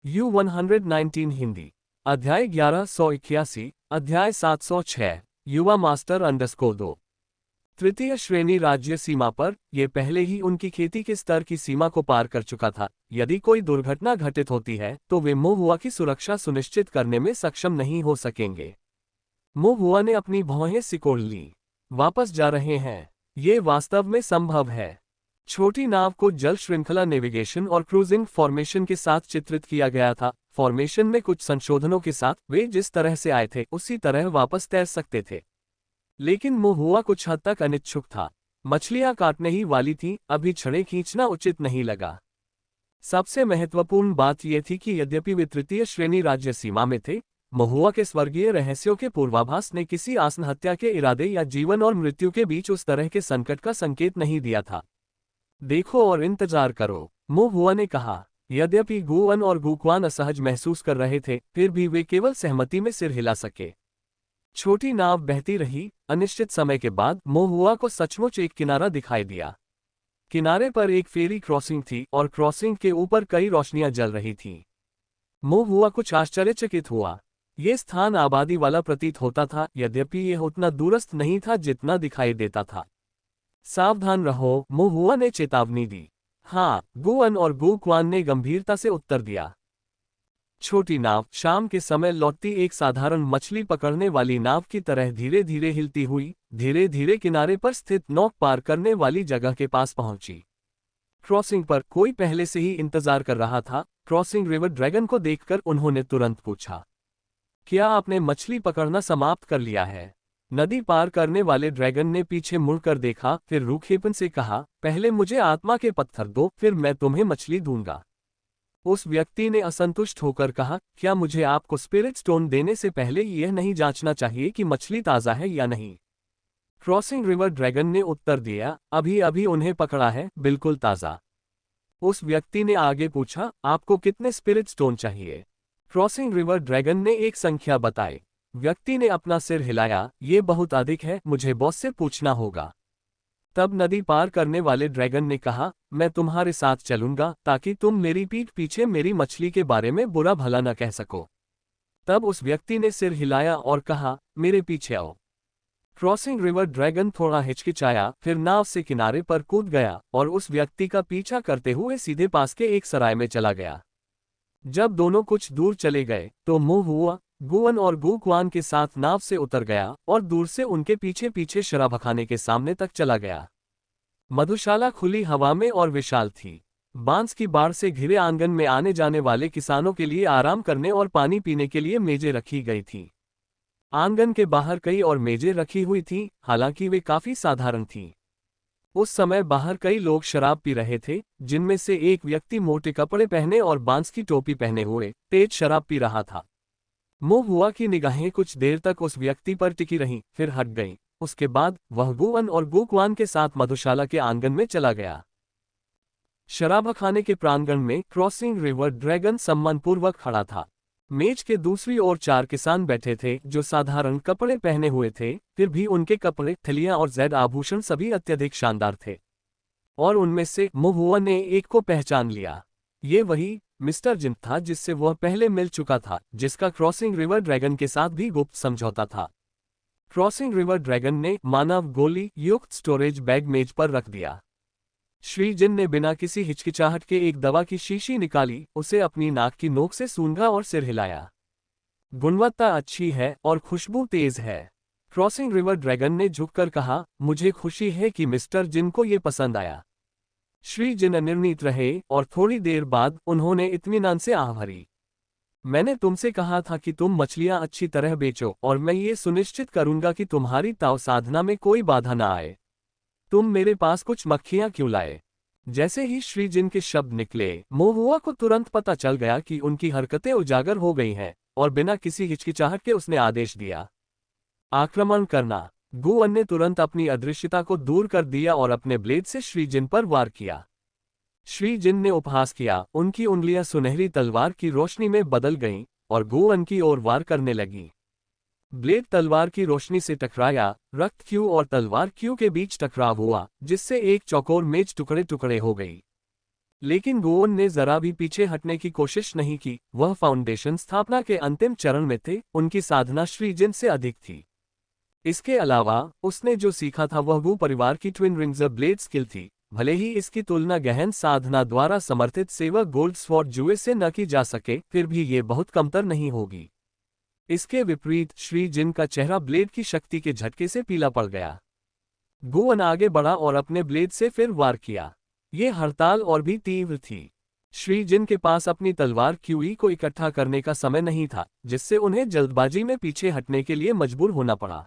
U119 Hindi. अध्याय 1181, अध्याय 706, युवा मास्टर _ 2। तृतीय श्रेणी राज्य सीमा पर, यह पहले ही उनकी खेती के स्तर की सीमा को पार कर चुका था। यदि कोई दुर्घटना घटित होती है तो वे मोहुआ की सुरक्षा सुनिश्चित करने में सक्षम नहीं हो सकेंगे। मोहुआ ने अपनी भौहें सिकोड़ ली। वापस जा रहे हैं। ये वास्तव में संभव है। छोटी नाव को जल श्रृंखला नेविगेशन और क्रूजिंग फॉर्मेशन के साथ चित्रित किया गया था। फॉर्मेशन में कुछ संशोधनों के साथ वे जिस तरह से आए थे उसी तरह वापस तैर सकते थे। लेकिन मोहुआ कुछ हद तक अनिच्छुक था। मछलियां काटने ही वाली थीं, अभी छड़ें खींचना उचित नहीं लगा। सबसे महत्वपूर्ण बात यह थी कि यद्यपि वे तृतीय श्रेणी राज्य सीमा में थे, मोहुआ के स्वर्गीय रहस्यों के पूर्वाभास ने किसी आसन हत्या के इरादे या जीवन और मृत्यु के बीच उस तरह के संकट का संकेत नहीं दिया था। देखो और इंतजार करो, मोहुआ ने कहा। यद्यपि गुअन और गुक्वान असहज महसूस कर रहे थे, फिर भी वे केवल सहमति में सिर हिला सके। छोटी नाव बहती रही। अनिश्चित समय के बाद मोहुआ को सचमुच एक किनारा दिखाई दिया। किनारे पर एक फेरी क्रॉसिंग थी और क्रॉसिंग के ऊपर कई रोशनियां जल रही थीं। मोहुआ कुछ आश्चर्यचकित हुआ। ये स्थान आबादी वाला प्रतीत होता था, यद्यपि यह उतना दूरस्थ नहीं था जितना दिखाई देता था। सावधान रहो, मोहुआ ने चेतावनी दी। हाँ, गुअन और गुक्वान ने गंभीरता से उत्तर दिया। छोटी नाव शाम के समय लौटती एक साधारण मछली पकड़ने वाली नाव की तरह धीरे धीरे हिलती हुई धीरे धीरे किनारे पर स्थित नौक पार करने वाली जगह के पास पहुंची। क्रॉसिंग पर कोई पहले से ही इंतजार कर रहा था। क्रॉसिंग रिवर ड्रैगन को देखकर उन्होंने तुरंत पूछा, क्या आपने मछली पकड़ना समाप्त कर लिया है? नदी पार करने वाले ड्रैगन ने पीछे मुड़कर देखा, फिर रूखेपन से कहा, पहले मुझे आत्मा के पत्थर दो, फिर मैं तुम्हें मछली दूंगा। उस व्यक्ति ने असंतुष्ट होकर कहा, क्या मुझे आपको स्पिरिट स्टोन देने से पहले यह नहीं जांचना चाहिए कि मछली ताज़ा है या नहीं? क्रॉसिंग रिवर ड्रैगन ने उत्तर दिया, अभी अभी उन्हें पकड़ा है, बिल्कुल ताज़ा। उस व्यक्ति ने आगे पूछा, आपको कितने स्पिरिट स्टोन चाहिए? क्रॉसिंग रिवर ड्रैगन ने एक संख्या बताई। व्यक्ति ने अपना सिर हिलाया, ये बहुत अधिक है, मुझे बॉस से पूछना होगा। तब नदी पार करने वाले ड्रैगन ने कहा, मैं तुम्हारे साथ चलूंगा ताकि तुम मेरी पीठ पीछे मेरी मछली के बारे में बुरा भला न कह सको। तब उस व्यक्ति ने सिर हिलाया और कहा, मेरे पीछे आओ। क्रॉसिंग रिवर ड्रैगन थोड़ा हिचकिचाया, फिर नाव से किनारे पर कूद गया और उस व्यक्ति का पीछा करते हुए सीधे पास के एक सराय में चला गया। जब दोनों कुछ दूर चले गए तो मोहुआ गुअन और गुक्वान के साथ नाव से उतर गया और दूर से उनके पीछे पीछे शराबखाने के सामने तक चला गया। मधुशाला खुली हवा में और विशाल थी। बांस की बाढ़ से घिरे आंगन में आने जाने वाले किसानों के लिए आराम करने और पानी पीने के लिए मेजें रखी गई थीं। आंगन के बाहर कई और मेजें रखी हुई थीं, हालांकि वे काफी साधारण थीं। उस समय बाहर कई लोग शराब पी रहे थे, जिनमें से एक व्यक्ति मोटे कपड़े पहने और बांस की टोपी पहने हुए तेज शराब पी रहा था। मोहुआ की निगाहें कुछ देर तक उस व्यक्ति पर टिकी रहीं, फिर हट गईं। उसके बाद वह गुअन और गुक्वान के साथ मधुशाला के आंगन में चला गया। शराबखाने के प्रांगण में क्रॉसिंग रिवर ड्रैगन सम्मानपूर्वक खड़ा था। मेज के दूसरी ओर 4 किसान बैठे थे जो साधारण कपड़े पहने हुए थे, फिर भी उनके कपड़े, थलियां और जैद आभूषण सभी अत्यधिक शानदार थे। और उनमें से मोहुआ ने एक को पहचान लिया। ये वही मिस्टर जिन था जिससे वह पहले मिल चुका था, जिसका क्रॉसिंग रिवर ड्रैगन के साथ भी गुप्त समझौता था। क्रॉसिंग रिवर ड्रैगन ने मानव गोली युक्त स्टोरेज बैग मेज पर रख दिया। श्री जिन ने बिना किसी हिचकिचाहट के एक दवा की शीशी निकाली, उसे अपनी नाक की नोक से सूंघा और सिर हिलाया। गुणवत्ता अच्छी है और खुशबू तेज है। क्रॉसिंग रिवर ड्रैगन ने झुककर कहा, मुझे खुशी है कि मिस्टर जिन को ये पसंद आया। श्री जिन अनिर्णित रहे और थोड़ी देर बाद उन्होंने इत्मीनान से आह भरी। मैंने तुमसे कहा था कि तुम मछलियां अच्छी तरह बेचो और मैं ये सुनिश्चित करूंगा कि तुम्हारी ताव साधना में कोई बाधा न आए। तुम मेरे पास कुछ मक्खियां क्यों लाए? जैसे ही श्री जिन के शब्द निकले, मोहुआ को तुरंत पता चल गया कि उनकी हरकतें उजागर हो गई हैं, और बिना किसी हिचकिचाहट के उसने आदेश दिया, आक्रमण करना। गुअन ने तुरंत अपनी अदृश्यता को दूर कर दिया और अपने ब्लेड से श्री जिन पर वार किया। श्री जिन ने उपहास किया, उनकी उंगलियां सुनहरी तलवार की रोशनी में बदल गईं और गुअन की ओर वार करने लगी। ब्लेड तलवार की रोशनी से टकराया, रक्त क्यू और तलवार क्यू के बीच टकराव हुआ, जिससे एक चौकोर मेज टुकड़े टुकड़े हो गई। लेकिन गुओन ने जरा भी पीछे हटने की कोशिश नहीं की। वह फाउंडेशन स्थापना के अंतिम चरण में थे, उनकी साधना श्री जिन से अधिक थी। इसके अलावा उसने जो सीखा था वह गु परिवार की ट्विन रिंग्जर ब्लेड स्किल थी। भले ही इसकी तुलना गहन साधना द्वारा समर्थित सेवक गोल्ड स्वॉर्ड जुए से न की जा सके, फिर भी ये बहुत कमतर नहीं होगी। इसके विपरीत श्री जिन का चेहरा ब्लेड की शक्ति के झटके से पीला पड़ गया। गुओन आगे बढ़ा और अपने ब्लेड से फिर वार किया। ये हड़ताल और भी तीव्र थी। श्री जिन के पास अपनी तलवार क्यूई को इकट्ठा करने का समय नहीं था, जिससे उन्हें जल्दबाजी में पीछे हटने के लिए मजबूर होना पड़ा।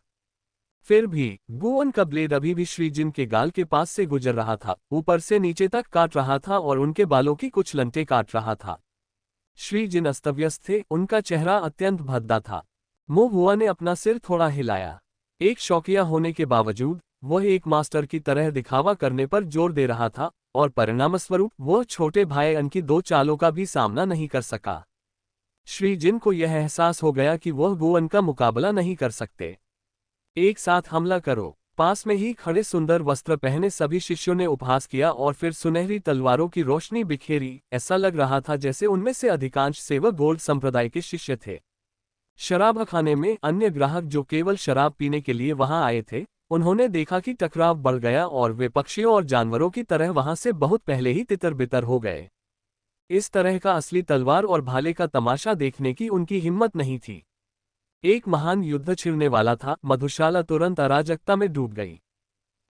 फिर भी गुओन का ब्लेड अभी भी श्री जिन के गाल के पास से गुजर रहा था, ऊपर से नीचे तक काट रहा था और उनके बालों की कुछ लंटें काट रहा था। श्री जिन अस्तव्यस्त थे, उनका चेहरा अत्यंत भद्दा था। मुंह हुआ ने अपना सिर थोड़ा हिलाया। एक शौकिया होने के बावजूद वह एक मास्टर की तरह दिखावा करने पर जोर दे रहा था, और परिणामस्वरूप वह छोटे भाई अन की दो चालों का भी सामना नहीं कर सका। श्री जिन को यह एहसास हो गया कि वह गुओन का मुकाबला नहीं कर सकते। एक साथ हमला करो। पास में ही खड़े सुंदर वस्त्र पहने सभी शिष्यों ने उपहास किया और फिर सुनहरी तलवारों की रोशनी बिखेरी। ऐसा लग रहा था जैसे उनमें से अधिकांश सेवक गोल्ड संप्रदाय के शिष्य थे। शराबखाने में अन्य ग्राहक जो केवल शराब पीने के लिए वहां आए थे, उन्होंने देखा कि टकराव बढ़ गया और वे पक्षियों और जानवरों की तरह वहां से बहुत पहले ही तितर-बितर हो गए। इस तरह का असली तलवार और भाले का तमाशा देखने की उनकी हिम्मत नहीं थी। एक महान युद्ध छिड़ने वाला था। मधुशाला तुरंत अराजकता में डूब गई।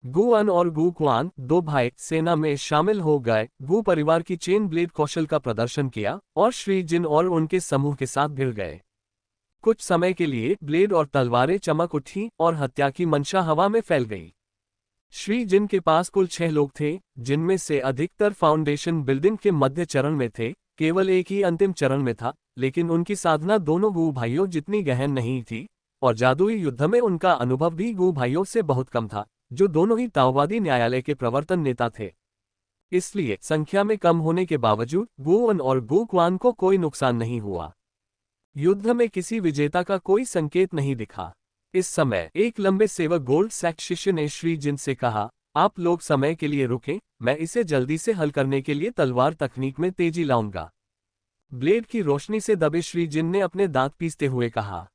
गुअन और गु क्वान, दो भाई, सेना में शामिल हो गए। गु परिवार की चेन ब्लेड कौशल का प्रदर्शन किया और श्री जिन और उनके समूह के साथ भिड़ गए। कुछ समय के लिए ब्लेड और तलवारें चमक उठी और हत्या की मंशा हवा में फैल गई। श्री जिन के पास कुल 6 लोग थे, जिनमें से अधिकतर फाउंडेशन बिल्डिंग के मध्य चरण में थे। केवल एक ही अंतिम चरण में था, लेकिन उनकी साधना दोनों गु भाइयों जितनी गहन नहीं थी, और जादुई युद्ध में उनका अनुभव भी गु भाइयों से बहुत कम था, जो दोनों ही ताओवादी न्यायालय के प्रवर्तन नेता थे। इसलिए संख्या में कम होने के बावजूद गुअन और गु क्वान को कोई नुकसान नहीं हुआ। युद्ध में किसी विजेता का कोई संकेत नहीं दिखा। इस समय एक लंबे सेवक गोल्ड सैक्ट शिष्य ने श्री जिन से कहा, आप लोग समय के लिए रुकें, मैं इसे जल्दी से हल करने के लिए तलवार तकनीक में तेजी लाऊंगा। ब्लेड की रोशनी से दबे श्री जिन ने अपने दांत पीसते हुए कहा।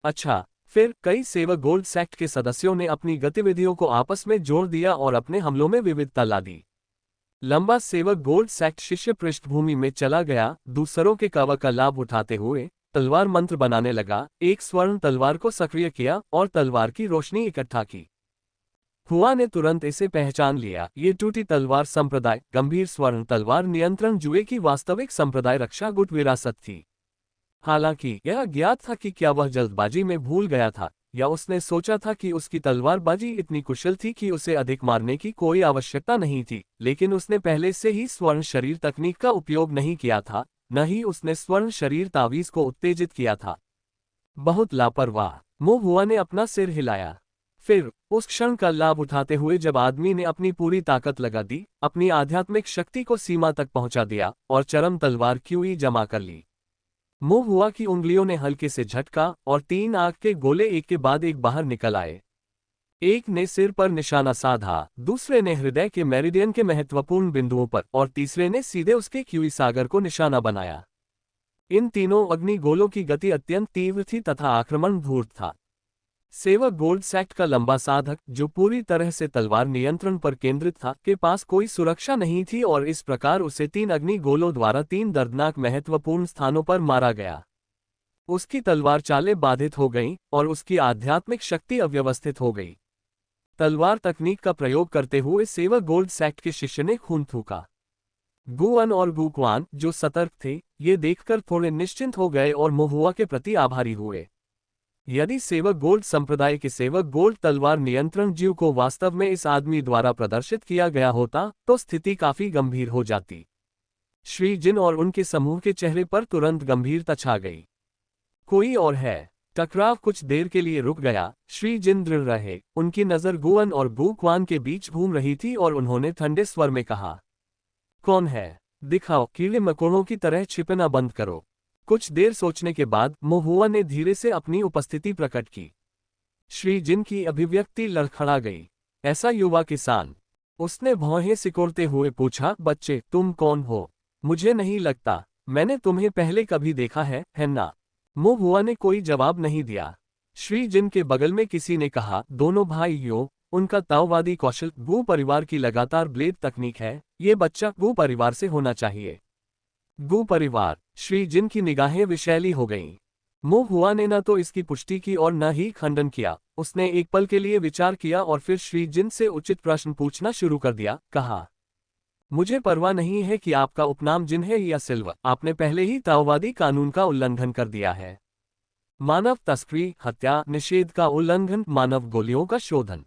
अच्छा। फिर कई सेवक गोल्ड सैक्ट के सदस्यों ने अपनी गतिविधियों को आपस में जोड़ दिया और अपने हमलों में विविधता ला दी। लंबा सेवक गोल्ड सैक्ट शिष्य पृष्ठभूमि में चला गया, दूसरों के कवर का लाभ उठाते हुए तलवार मंत्र बनाने लगा। एक स्वर्ण तलवार को सक्रिय किया और तलवार की रोशनी इकट्ठा की। हुआ ने तुरंत इसे पहचान लिया। ये टूटी तलवार संप्रदाय गंभीर स्वर्ण तलवार नियंत्रण जुए की वास्तविक संप्रदाय रक्षा गुट विरासत थी। हालांकि यह अज्ञात था कि क्या वह जल्दबाजी में भूल गया था, या उसने सोचा था कि उसकी तलवारबाजी इतनी कुशल थी कि उसे अधिक मारने की कोई आवश्यकता नहीं थी। लेकिन उसने पहले से ही स्वर्ण शरीर तकनीक का उपयोग नहीं किया था, न ही उसने स्वर्ण शरीर तावीज को उत्तेजित किया था। बहुत लापरवाह। मुंह हुआ ने अपना सिर हिलाया। फिर उस क्षण का लाभ उठाते हुए जब आदमी ने अपनी पूरी ताकत लगा दी, अपनी आध्यात्मिक शक्ति को सीमा तक पहुंचा दिया और चरम तलवार क्यूई जमा कर ली। मुंह हुआ की उंगलियों ने हल्के से झटका और 3 आग के गोले एक के बाद एक बाहर निकल आए। एक ने सिर पर निशाना साधा, दूसरे ने हृदय के मेरिडियन के महत्वपूर्ण बिंदुओं पर और तीसरे ने सीधे उसके क्यूई सागर को निशाना बनाया। इन तीनों अग्नि गोलों की गति अत्यंत तीव्र थी तथा आक्रमण धूर्त था। सेवक गोल्ड सैक्ट का लंबा साधक, जो पूरी तरह से तलवार नियंत्रण पर केंद्रित था, के पास कोई सुरक्षा नहीं थी और इस प्रकार उसे 3 अग्नि गोलों द्वारा 3 दर्दनाक महत्वपूर्ण स्थानों पर मारा गया। उसकी तलवार चालें बाधित हो गईं और उसकी आध्यात्मिक शक्ति अव्यवस्थित हो गई। तलवार तकनीक का प्रयोग करते हुए सेवक गोल्ड सैक्ट के शिष्य ने खून थूका। गुअन और गु क्वान, जो सतर्क थे, ये देखकर थोड़े निश्चिंत हो गए और महुआ के प्रति आभारी हुए। यदि सेवक गोल्ड संप्रदाय के सेवक गोल्ड तलवार नियंत्रण जीव को वास्तव में इस आदमी द्वारा प्रदर्शित किया गया होता, तो स्थिति काफी गंभीर हो जाती। श्री जिन और उनके समूह के चेहरे पर तुरंत गंभीरता छा गई। कोई और है। टकराव कुछ देर के लिए रुक गया। श्री जिन दृढ़ रहे। उनकी नजर गुअन और गु क्वान के बीच घूम रही थी और उन्होंने ठंडे स्वर में कहा, कौन है? दिखाओ। कीड़े मकोड़ों की तरह छिपना बंद करो। कुछ देर सोचने के बाद महुआ ने धीरे से अपनी उपस्थिति प्रकट की। श्री जिन की अभिव्यक्ति लड़खड़ा गई। ऐसा युवा किसान उसने भौहें सिकोड़ते हुए पूछा, बच्चे तुम कौन हो? मुझे नहीं लगता मैंने तुम्हें पहले कभी देखा है ना? मुंह हुआ ने कोई जवाब नहीं दिया। श्री जिन के बगल में किसी ने कहा, दोनों भाइयों, उनका ताओवादी कौशल गू परिवार की लगातार ब्लेड तकनीक है, ये बच्चा गू परिवार से होना चाहिए। गू परिवार। श्री जिन की निगाहें विषैली हो गईं। मुंह हुआ ने न तो इसकी पुष्टि की और न ही खंडन किया। उसने एक पल के लिए विचार किया और फिर श्री जिन से उचित प्रश्न पूछना शुरू कर दिया। कहा, मुझे परवाह नहीं है कि आपका उपनाम जिन है या सिल्वर, आपने पहले ही ताओवादी कानून का उल्लंघन कर दिया है। मानव तस्करी, हत्या, निषेध का उल्लंघन, मानव गोलियों का शोधन,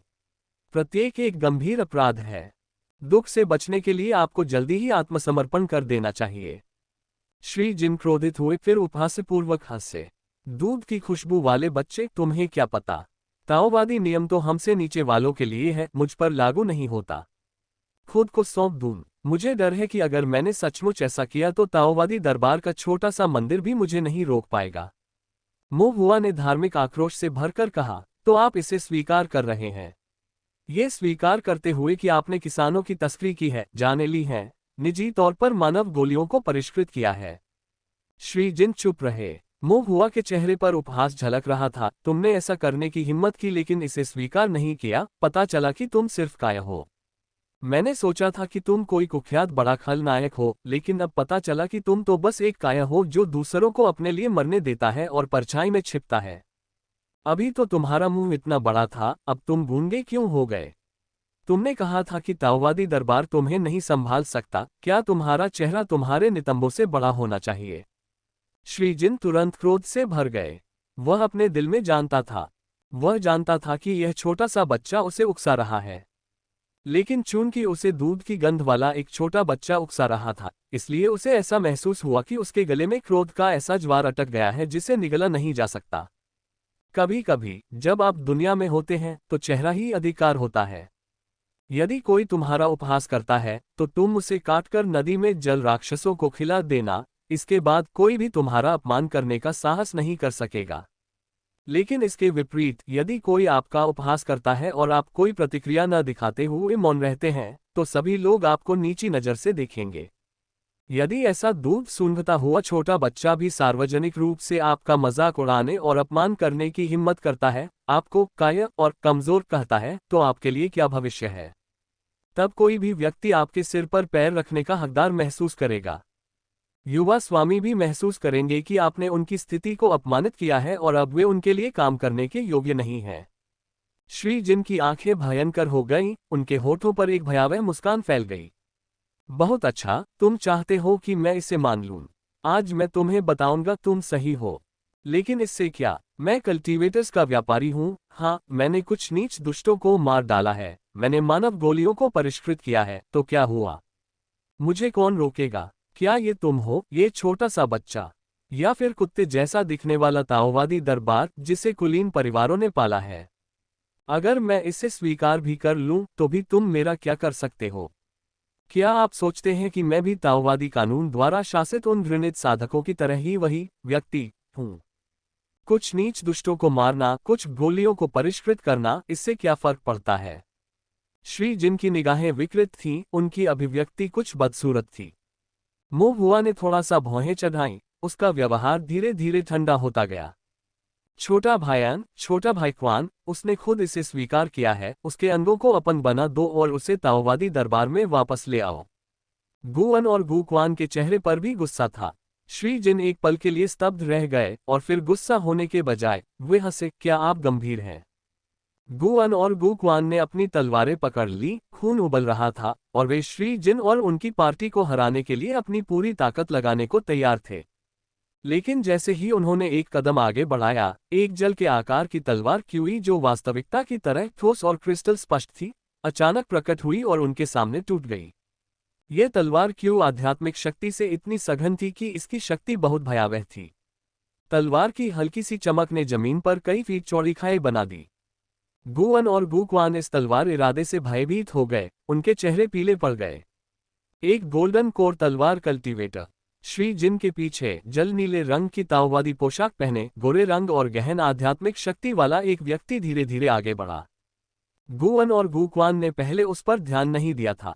प्रत्येक एक गंभीर अपराध है। दुख से बचने के लिए आपको जल्दी ही आत्मसमर्पण कर देना चाहिए। श्री जिन क्रोधित हुए, फिर उपहासपूर्वक हंसे। दूध की खुशबू वाले बच्चे, तुम्हें क्या पता? ताओवादी नियम तो हमसे नीचे वालों के लिए है, मुझ पर लागू नहीं होता। खुद को सौंप दूं। मुझे डर है कि अगर मैंने सचमुच ऐसा किया तो ताओवादी दरबार का छोटा सा मंदिर भी मुझे नहीं रोक पाएगा। मुंह हुआ ने धार्मिक आक्रोश से भरकर कहा, तो आप इसे स्वीकार कर रहे हैं? ये स्वीकार करते हुए कि आपने किसानों की तस्करी की है, जानें ली है, निजी तौर पर मानव गोलियों को परिष्कृत किया है। श्री जिन चुप रहे। मुंह हुआ के चेहरे पर उपहास झलक रहा था। तुमने ऐसा करने की हिम्मत की लेकिन इसे स्वीकार नहीं किया। पता चला कि तुम सिर्फ काया हो। मैंने सोचा था कि तुम कोई कुख्यात बड़ा खलनायक हो, लेकिन अब पता चला कि तुम तो बस एक काया हो जो दूसरों को अपने लिए मरने देता है और परछाई में छिपता है। अभी तो तुम्हारा मुंह इतना बड़ा था, अब तुम गूंगे क्यों हो गए? तुमने कहा था कि ताओवादी दरबार तुम्हें नहीं संभाल सकता। क्या तुम्हारा चेहरा तुम्हारे नितंबों से बड़ा होना चाहिए? श्री जिन तुरंत क्रोध से भर गए। वह अपने दिल में जानता था। वह जानता था कि यह छोटा सा बच्चा उसे उकसा रहा है। लेकिन चूंकि उसे दूध की गंध वाला एक छोटा बच्चा उकसा रहा था, इसलिए उसे ऐसा महसूस हुआ कि उसके गले में क्रोध का ऐसा ज्वार अटक गया है जिसे निगला नहीं जा सकता। कभी कभी जब आप दुनिया में होते हैं तो चेहरा ही अधिकार होता है। यदि कोई तुम्हारा उपहास करता है तो तुम उसे काटकर नदी में जल राक्षसों को खिला देना। इसके बाद कोई भी तुम्हारा अपमान करने का साहस नहीं कर सकेगा। लेकिन इसके विपरीत, यदि कोई आपका उपहास करता है और आप कोई प्रतिक्रिया न दिखाते हुए मौन रहते हैं, तो सभी लोग आपको नीची नज़र से देखेंगे। यदि ऐसा दूध सूंघता हुआ छोटा बच्चा भी सार्वजनिक रूप से आपका मजाक उड़ाने और अपमान करने की हिम्मत करता है, आपको कायर और कमजोर कहता है, तो आपके लिए क्या भविष्य है? तब कोई भी व्यक्ति आपके सिर पर पैर रखने का हकदार महसूस करेगा। युवा स्वामी भी महसूस करेंगे कि आपने उनकी स्थिति को अपमानित किया है और अब वे उनके लिए काम करने के योग्य नहीं हैं। श्री जिन की आंखें भयंकर हो गईं, उनके होठों पर एक भयावह मुस्कान फैल गई। बहुत अच्छा, तुम चाहते हो कि मैं इसे मान लूं। आज मैं तुम्हें बताऊंगा तुम सही हो। लेकिन इससे क्या? मैं कल्टीवेटर्स का व्यापारी हूं। हाँ, मैंने कुछ नीच दुष्टों को मार डाला है। मैंने मानव गोलियों को परिष्कृत किया है। तो क्या हुआ? मुझे कौन रोकेगा? क्या ये तुम हो, ये छोटा सा बच्चा? या फिर कुत्ते जैसा दिखने वाला ताओवादी दरबार जिसे कुलीन परिवारों ने पाला है? अगर मैं इसे स्वीकार भी कर लूं तो भी तुम मेरा क्या कर सकते हो? क्या आप सोचते हैं कि मैं भी ताओवादी कानून द्वारा शासित उन घृणित साधकों की तरह ही वही व्यक्ति हूं? कुछ नीच दुष्टों को मारना, कुछ गोलियों को परिष्कृत करना, इससे क्या फर्क पड़ता है? श्री जिन की निगाहें विकृत थीं, उनकी अभिव्यक्ति कुछ बदसूरत थी। मुंह हुआ ने थोड़ा सा भौहें चढ़ाईं। उसका व्यवहार धीरे धीरे ठंडा होता गया। छोटा भाईयान, छोटा भाई क्वान, उसने खुद इसे स्वीकार किया है। उसके अंगों को अपन बना दो और उसे ताओवादी दरबार में वापस ले आओ। गुअन और गु क्वान के चेहरे पर भी गुस्सा था। श्री जिन एक पल के लिए स्तब्ध रह गए और फिर गुस्सा होने के बजाय वे हंसे, क्या आप गंभीर हैं? गुअन और गु क्वान ने अपनी तलवारें पकड़ ली। खून उबल रहा था और वे श्री जिन और उनकी पार्टी को हराने के लिए अपनी पूरी ताकत लगाने को तैयार थे। लेकिन जैसे ही उन्होंने एक कदम आगे बढ़ाया, एक जल के आकार की तलवार क्यूई जो वास्तविकता की तरह ठोस और क्रिस्टल स्पष्ट थी, अचानक प्रकट हुई और उनके सामने टूट गई। यह तलवार क्यू आध्यात्मिक शक्ति से इतनी सघन थी कि इसकी शक्ति बहुत भयावह थी। तलवार की हल्की सी चमक ने जमीन पर कई फीट चौड़ी खाई बना दी। गुअन और गु क्वान इस तलवार इरादे से भयभीत हो गए। उनके चेहरे पीले पड़ गए। एक गोल्डन कोर तलवार कल्टीवेटर। श्री जिन के पीछे जल नीले रंग की ताओवादी पोशाक पहने, गोरे रंग और गहन आध्यात्मिक शक्ति वाला एक व्यक्ति धीरे धीरे आगे बढ़ा। गुअन और गुक्वान ने पहले उस पर ध्यान नहीं दिया था।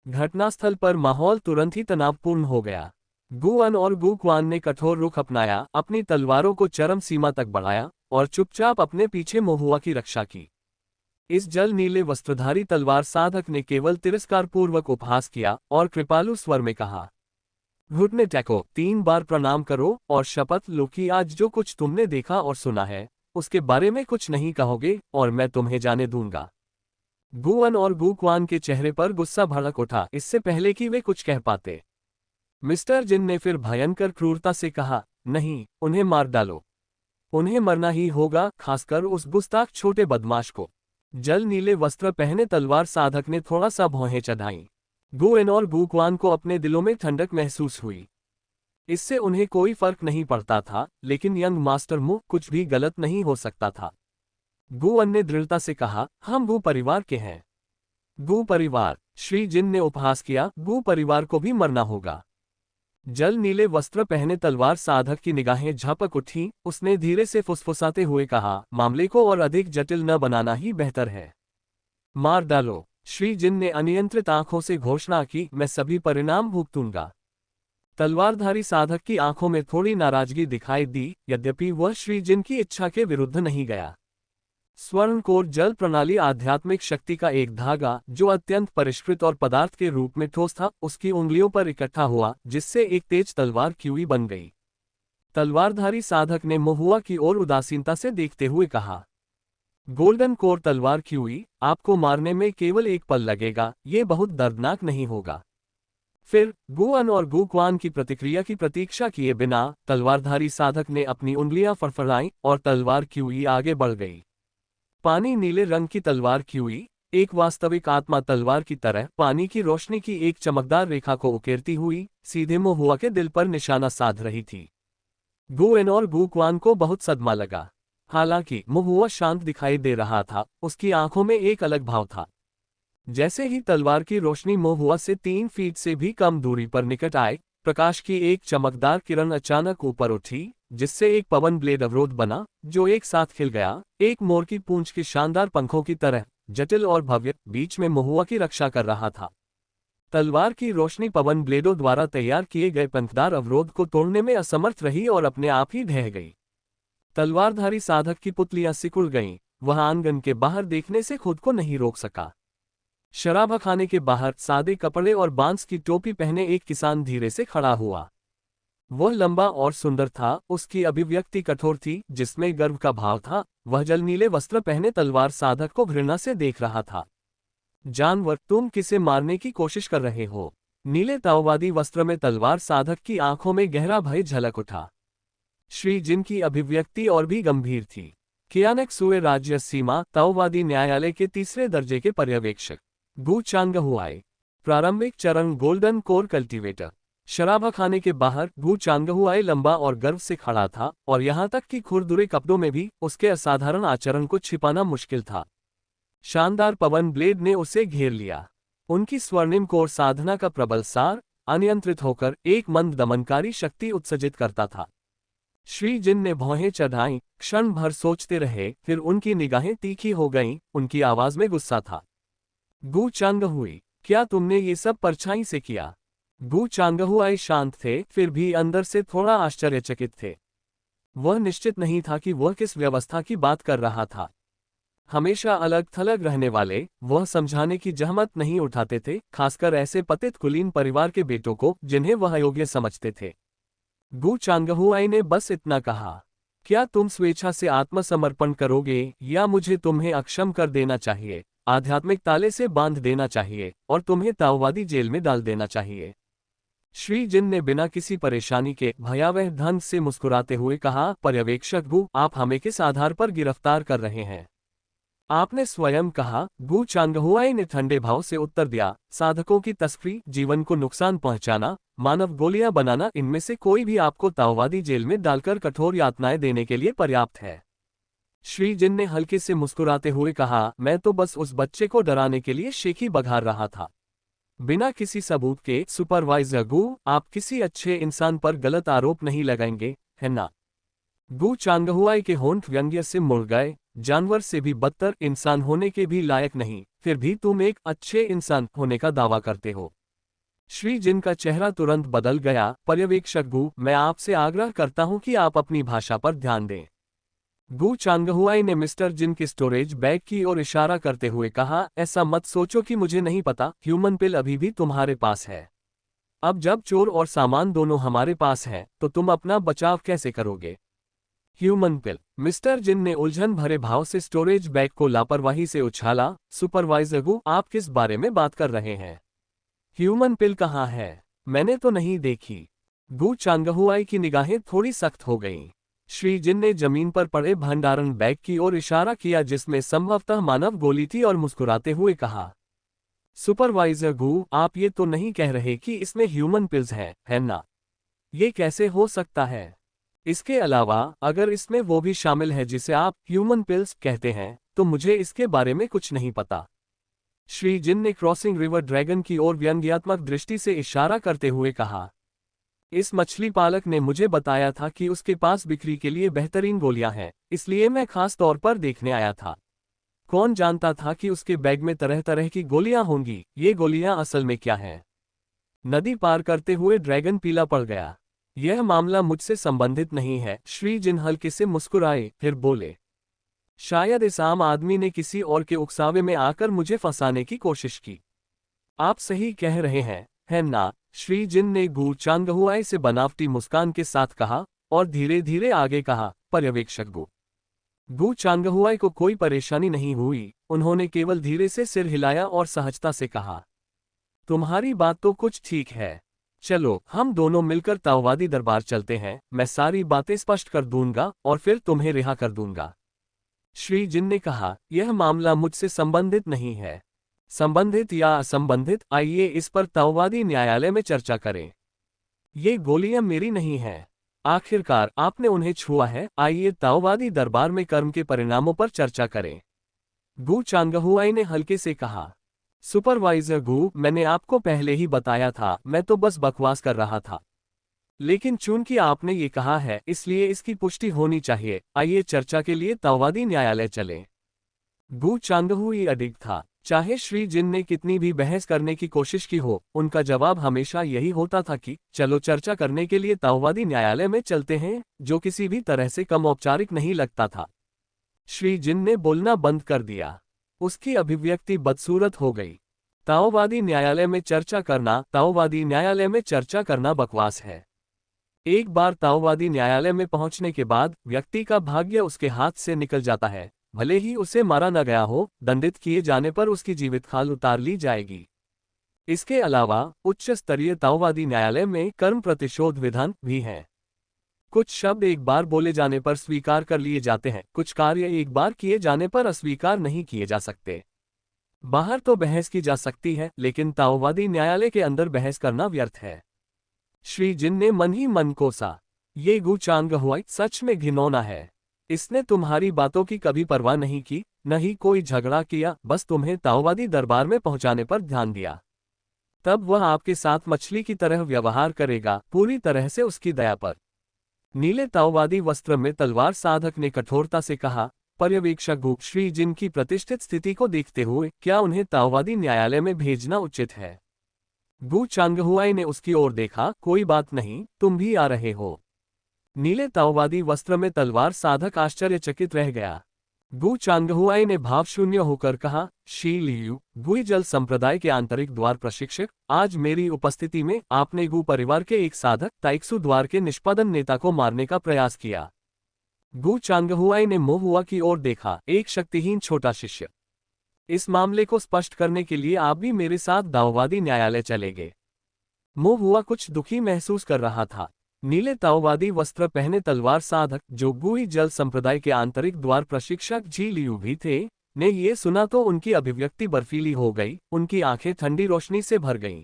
घटनास्थल पर माहौल तुरंत ही तनावपूर्ण हो गया। गुअन और गुक्वान ने कठोर रुख अपनाया, अपनी तलवारों को चरम सीमा तक बढ़ाया और चुपचाप अपने पीछे मोहुआ की रक्षा की। इस जल नीले वस्त्रधारी तलवार साधक ने केवल तिरस्कारपूर्वक उपहास किया और कृपालु स्वर में कहा, घुटने टेको, 3 बार प्रणाम करो और शपथ लो कि आज जो कुछ तुमने देखा और सुना है उसके बारे में कुछ नहीं कहोगे और मैं तुम्हें जाने दूंगा। गुअन और गुक्वान के चेहरे पर गुस्सा भड़क उठा, इससे पहले कि वे कुछ कह पाते। मिस्टर जिन ने फिर भयंकर क्रूरता से कहा, नहीं, उन्हें मार डालो। उन्हें मरना ही होगा, खासकर उस गुस्ताख छोटे बदमाश को। जल नीले वस्त्र पहने तलवार साधक ने थोड़ा सा भौहें चढ़ाईं। गुएन और गुक्वान को अपने दिलों में ठंडक महसूस हुई। इससे उन्हें कोई फर्क नहीं पड़ता था, लेकिन यंग मास्टर मुंह कुछ भी गलत नहीं हो सकता था। गुअन ने दृढ़ता से कहा, हम गु परिवार के हैं। गु परिवार, श्री जिन ने उपहास किया, गु परिवार को भी मरना होगा। जल नीले वस्त्र पहने तलवार साधक की निगाहें झपक उठीं, उसने धीरे से फुसफुसाते हुए कहा, मामले को और अधिक जटिल न बनाना ही बेहतर है। मार डालो। श्री जिन ने अनियंत्रित आंखों से घोषणा की, मैं सभी परिणाम भुगतूंगा। तलवारधारी साधक की आंखों में थोड़ी नाराजगी दिखाई दी, यद्यपि वह श्री जिन की इच्छा के विरुद्ध नहीं गया। स्वर्णकोर जल प्रणाली आध्यात्मिक शक्ति का एक धागा, जो अत्यंत परिष्कृत और पदार्थ के रूप में ठोस था, उसकी उंगलियों पर इकट्ठा हुआ, जिससे एक तेज तलवार क्यूई बन गई। तलवारधारी साधक ने महुआ की ओर उदासीनता से देखते हुए कहा, गोल्डन कोर तलवार क्यूई, आपको मारने में केवल एक पल लगेगा, ये बहुत दर्दनाक नहीं होगा। फिर गुअन और गुक्वान की प्रतिक्रिया की प्रतीक्षा किए बिना तलवारधारी साधक ने अपनी उंगलियां फड़फड़ाईं और तलवार क्यूई आगे बढ़ गई। पानी नीले रंग की तलवार क्यूई, एक वास्तविक आत्मा तलवार की तरह पानी की रोशनी की एक चमकदार रेखा को उकेरती हुई सीधे महुआ के दिल पर निशाना साध रही थी। गुएन और गुक्वान को बहुत सदमा लगा। हालांकि महुआ शांत दिखाई दे रहा था, उसकी आंखों में एक अलग भाव था। जैसे ही तलवार की रोशनी महुआ से 3 फीट से भी कम दूरी पर निकट आए, प्रकाश की एक चमकदार किरण अचानक ऊपर उठी, जिससे एक पवन ब्लेड अवरोध बना, जो एक साथ खिल गया, एक मोर की पूंछ के शानदार पंखों की तरह, जटिल और भव्य, बीच में महुआ की रक्षा कर रहा था। तलवार की रोशनी पवन ब्लेडों द्वारा तैयार किए गए पंखदार अवरोध को तोड़ने में असमर्थ रही और अपने आप ही ढह गई। तलवारधारी साधक की पुतलियां सिकुड़ गईं, वह आंगन के बाहर देखने से खुद को नहीं रोक सका। शराबखाने के बाहर सादे कपड़े और बांस की टोपी पहने एक किसान धीरे से खड़ा हुआ। वह लंबा और सुंदर था, उसकी अभिव्यक्ति कठोर थी, जिसमें गर्व का भाव था। वह जल नीले वस्त्र पहने तलवार साधक को घृणा से देख रहा था। जानवर, तुम किसे मारने की कोशिश कर रहे हो? नीले ताओवादी वस्त्र में तलवार साधक की आंखों में गहरा भय झलक उठा। श्री जिन की अभिव्यक्ति और भी गंभीर थी। कियानेक्सुए राज्य सीमा ताओवादी न्यायालय के 3रे दर्जे के पर्यवेक्षक गु चांगहुआई। प्रारंभिक चरण गोल्डन कोर कल्टीवेटर। शराबखाने के बाहर गु चांगहुआई लंबा और गर्व से खड़ा था, और यहां तक कि खुरदुरे कपड़ों में भी उसके असाधारण आचरण को छिपाना मुश्किल था। शानदार पवन ब्लेड ने उसे घेर लिया। उनकी स्वर्णिम कोर साधना का प्रबल सार अनियंत्रित होकर एक मंद दमनकारी शक्ति उत्सर्जित करता था। श्री जिन ने भौहें चढ़ाईं, क्षण भर सोचते रहे, फिर उनकी निगाहें तीखी हो गईं, उनकी आवाज में गुस्सा था। गु चांगहुई, क्या तुमने ये सब परछाई से किया? गु चांगहुआई शांत थे, फिर भी अंदर से थोड़ा आश्चर्यचकित थे। वह निश्चित नहीं था कि वह किस व्यवस्था की बात कर रहा था। हमेशा अलग थलग रहने वाले, वह समझाने की जहमत नहीं उठाते थे, खासकर ऐसे पतित कुलीन परिवार के बेटों को जिन्हें वह अयोग्य समझते थे। गु चांगहुआई ने बस इतना कहा, क्या तुम स्वेच्छा से आत्मसमर्पण करोगे या मुझे तुम्हें अक्षम कर देना चाहिए, आध्यात्मिक ताले से बांध देना चाहिए और तुम्हें ताओवादी जेल में डाल देना चाहिए? श्री जिन ने बिना किसी परेशानी के भयावह ढंग से मुस्कुराते हुए कहा, पर्यवेक्षक गु, आप हमें किस आधार पर गिरफ्तार कर रहे हैं? आपने स्वयं कहा। गु चांगहुआई ने ठंडे भाव से उत्तर दिया, साधकों की तस्करी, जीवन को नुकसान पहुंचाना, मानव गोलियां बनाना, इनमें से कोई भी आपको ताओवादी जेल में डालकर कठोर यातनाएं देने के लिए पर्याप्त है। श्री जिन ने हल्के से मुस्कुराते हुए कहा, मैं तो बस उस बच्चे को डराने के लिए शेखी बघार रहा था, बिना किसी सबूत के। सुपरवाइजर गु, आप किसी अच्छे इंसान पर गलत आरोप नहीं लगाएंगे, है ना? गु चांगहुआई के होंठ व्यंग्य से मुड़ गए, जानवर से भी बदतर, इंसान होने के भी लायक नहीं, फिर भी तुम एक अच्छे इंसान होने का दावा करते हो। श्री जिन का चेहरा तुरंत बदल गया। पर्यवेक्षक गु, मैं आपसे आग्रह करता हूं कि आप अपनी भाषा पर ध्यान दें। गु चांगहुआई ने मिस्टर जिन की स्टोरेज बैग की ओर इशारा करते हुए कहा, ऐसा मत सोचो कि मुझे नहीं पता, ह्यूमन पिल अभी भी तुम्हारे पास है। अब जब चोर और सामान दोनों हमारे पास है, तो तुम अपना बचाव कैसे करोगे? ह्यूमन पिल। मिस्टर जिन ने उलझन भरे भाव से स्टोरेज बैग को लापरवाही से उछाला। सुपरवाइजर गु, आप किस बारे में बात कर रहे हैं? ह्यूमन पिल कहाँ है? मैंने तो नहीं देखी। गु चांगहुआई की निगाहें थोड़ी सख्त हो गईं। श्री जिन ने जमीन पर पड़े भंडारण बैग की ओर इशारा किया जिसमें संभवतः मानव गोली थी और मुस्कुराते हुए कहा, सुपरवाइजर गु, आप ये तो नहीं कह रहे कि इसमें ह्यूमन पिल्स हैं, है ना? ये कैसे हो सकता है? इसके अलावा अगर इसमें वो भी शामिल है जिसे आप ह्यूमन पिल्स कहते हैं, तो मुझे इसके बारे में कुछ नहीं पता। श्री जिन ने क्रॉसिंग रिवर ड्रैगन की ओर व्यंग्यात्मक दृष्टि से इशारा करते हुए कहा, इस मछली पालक ने मुझे बताया था कि उसके पास बिक्री के लिए बेहतरीन गोलियां हैं, इसलिए मैं खास तौर पर देखने आया था। कौन जानता था कि उसके बैग में तरह तरह की गोलियां होंगी? ये गोलियां असल में क्या हैं? नदी पार करते हुए ड्रैगन पीला पड़ गया। यह मामला मुझसे संबंधित नहीं है। श्री जिन हल्के से मुस्कुराए, फिर बोले, शायद इस आम आदमी ने किसी और के उकसावे में आकर मुझे फंसाने की कोशिश की। आप सही कह रहे हैं, है ना? श्री जिन ने गु चांगहुआई से बनावटी मुस्कान के साथ कहा और धीरे धीरे आगे कहा, पर्यवेक्षक गु चांगहुआई को कोई परेशानी नहीं हुई। उन्होंने केवल धीरे से सिर हिलाया और सहजता से कहा, तुम्हारी बात तो कुछ ठीक है। चलो हम दोनों मिलकर ताओवादी दरबार चलते हैं, मैं सारी बातें स्पष्ट कर दूंगा और फिर तुम्हें रिहा कर दूंगा। श्री जिन ने कहा, यह मामला मुझसे संबंधित नहीं है। संबंधित या असंबंधित, आइए इस पर ताओवादी न्यायालय में चर्चा करें। ये गोलियां मेरी नहीं हैं। आखिरकार आपने उन्हें छुआ है। आइए ताओवादी दरबार में कर्म के परिणामों पर चर्चा करें। गु चांगहुआई ने हल्के से कहा, सुपरवाइजर गु, मैंने आपको पहले ही बताया था, मैं तो बस बकवास कर रहा था। लेकिन चूंकि आपने ये कहा है, इसलिए इसकी पुष्टि होनी चाहिए। आइए चर्चा के लिए ताओवादी न्यायालय चलें। गु चांगहुई अडिग था। चाहे श्री जिन ने कितनी भी बहस करने की कोशिश की हो, उनका जवाब हमेशा यही होता था कि चलो चर्चा करने के लिए ताओवादी न्यायालय में चलते हैं, जो किसी भी तरह से कम औपचारिक नहीं लगता था। श्री जिन ने बोलना बंद कर दिया। उसकी अभिव्यक्ति बदसूरत हो गई। ताओवादी न्यायालय में चर्चा करना, ताओवादी न्यायालय में चर्चा करना बकवास है। एक बार ताओवादी न्यायालय में पहुंचने के बाद व्यक्ति का भाग्य उसके हाथ से निकल जाता है। भले ही उसे मारा न गया हो, दंडित किए जाने पर उसकी जीवित खाल उतार ली जाएगी। इसके अलावा उच्च स्तरीय ताओवादी न्यायालय में कर्म प्रतिशोध विधान भी है। कुछ शब्द एक बार बोले जाने पर स्वीकार कर लिए जाते हैं, कुछ कार्य एक बार किए जाने पर अस्वीकार नहीं किए जा सकते। बाहर तो बहस की जा सकती है, लेकिन ताओवादी न्यायालय के अंदर बहस करना व्यर्थ है। श्री जिन ने मन ही मन कोसा, ये गु चांगहुआई सच में घिनौना है। इसने तुम्हारी बातों की कभी परवाह नहीं की, न ही कोई झगड़ा किया, बस तुम्हें ताओवादी दरबार में पहुंचाने पर ध्यान दिया। तब वह आपके साथ मछली की तरह व्यवहार करेगा, पूरी तरह से उसकी दया पर। नीले ताओवादी वस्त्र में तलवार साधक ने कठोरता से कहा, पर्यवेक्षक गु, श्री जिन की प्रतिष्ठित स्थिति को देखते हुए क्या उन्हें ताओवादी न्यायालय में भेजना उचित है? गु चांगहुआई ने उसकी ओर देखा, कोई बात नहीं, तुम भी आ रहे हो। नीले ताओवादी वस्त्र में तलवार साधक आश्चर्यचकित रह गया। गु चांगहुआई ने भावशून्य होकर कहा, शी लियू, गुई जल संप्रदाय के आंतरिक द्वार प्रशिक्षक, आज मेरी उपस्थिति में आपने गु परिवार के एक साधक ताइक्सु द्वार के निष्पादन नेता को मारने का प्रयास किया। गु चांगहुआई ने मोहुआ की ओर देखा, एक शक्तिहीन छोटा शिष्य। इस मामले को स्पष्ट करने के लिए आप भी मेरे साथ ताओवादी न्यायालय चलेंगे। मोहुआ कुछ दुखी महसूस कर रहा था। नीले ताओवादी वस्त्र पहने तलवार साधक, जो गुई जल संप्रदाय के आंतरिक द्वार प्रशिक्षक जी लियू भी थे, ने ये सुना तो उनकी अभिव्यक्ति बर्फीली हो गई, उनकी आंखें ठंडी रोशनी से भर गईं।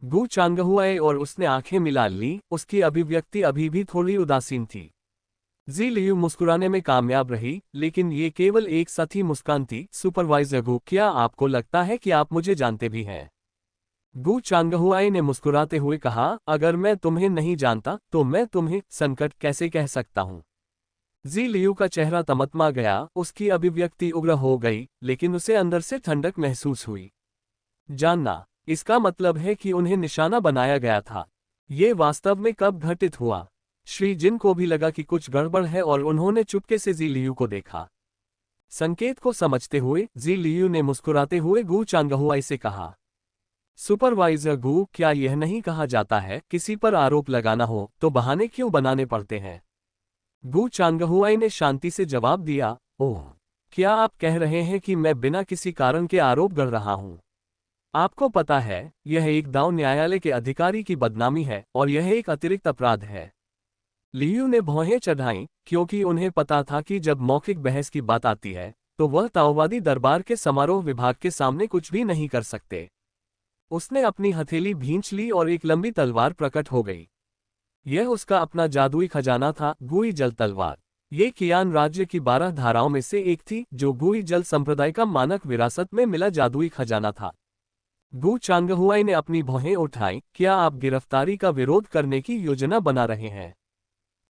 गु चांगहुआई और उसने आंखें मिला ली, उसकी अभिव्यक्ति अभी भी थोड़ी उदासीन थी। जी लियू मुस्कुराने में कामयाब रही, लेकिन ये केवल एक साथी मुस्कान थी। सुपरवाइजर गु, क्या आपको लगता है कि आप मुझे जानते भी हैं? गु चांगहुआई ने मुस्कुराते हुए कहा, अगर मैं तुम्हें नहीं जानता तो मैं तुम्हें संकट कैसे कह सकता हूं? जी लियू का चेहरा तमतमा गया, उसकी अभिव्यक्ति उग्र हो गई, लेकिन उसे अंदर से ठंडक महसूस हुई। जानना, इसका मतलब है कि उन्हें निशाना बनाया गया था। ये वास्तव में कब घटित हुआ? श्री जिन को भी लगा कि कुछ गड़बड़ है और उन्होंने चुपके से जी लियू को देखा। संकेत को समझते हुए जी लियू ने मुस्कुराते हुए गू चांगहुआई से कहा, सुपरवाइजर गू, क्या यह नहीं कहा जाता है किसी पर आरोप लगाना हो तो बहाने क्यों बनाने पड़ते हैं? गू चांगहुआई ने शांति से जवाब दिया, ओह, क्या आप कह रहे हैं कि मैं बिना किसी कारण के आरोप गढ़ रहा हूं? आपको पता है, यह एक दाव न्यायालय के अधिकारी की बदनामी है और यह एक अतिरिक्त अपराध है। लियू ने भौहें चढ़ाईं, क्योंकि उन्हें पता था कि जब मौखिक बहस की बात आती है तो वह ताओवादी दरबार के समारोह विभाग के सामने कुछ भी नहीं कर सकते। उसने अपनी हथेली भींच ली और एक लंबी तलवार प्रकट हो गई। यह उसका अपना जादुई खजाना था, गुई जल तलवार। ये कियान राज्य की 12 धाराओं में से एक थी, जो गुई जल संप्रदाय का मानक विरासत में मिला जादुई खजाना था। गू चांगहुआई ने अपनी भौहें उठाई, क्या आप गिरफ्तारी का विरोध करने की योजना बना रहे हैं?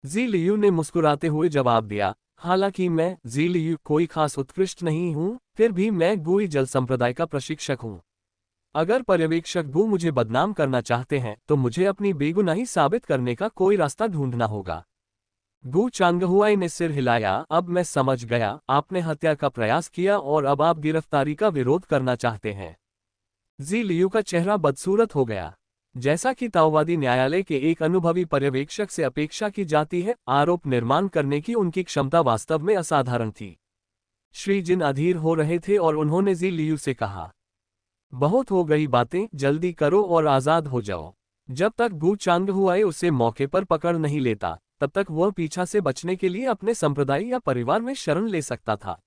जी लियू ने मुस्कुराते हुए जवाब दिया, हालांकि मैं जी लियू कोई खास उत्कृष्ट नहीं हूं, फिर भी मैं गुई जल संप्रदाय का प्रशिक्षक हूं। अगर पर्यवेक्षक गू मुझे बदनाम करना चाहते हैं तो मुझे अपनी बेगुनाही साबित करने का कोई रास्ता ढूंढना होगा। गू चांगहुआई ने सिर हिलाया, अब मैं समझ गया, आपने हत्या का प्रयास किया और अब आप गिरफ्तारी का विरोध करना चाहते हैं। जी लियू का चेहरा बदसूरत हो गया। जैसा कि ताओवादी न्यायालय के एक अनुभवी पर्यवेक्षक से अपेक्षा की जाती है, आरोप निर्माण करने की उनकी क्षमता वास्तव में असाधारण थी। श्री जिन अधीर हो रहे थे और उन्होंने जी लियू से कहा, बहुत हो गई बातें, जल्दी करो और आजाद हो जाओ। जब तक गू चांगहुआई उसे मौके पर पकड़ नहीं लेता, तब तक वह पीछा से बचने के लिए अपने संप्रदाय या परिवार में शरण ले सकता था।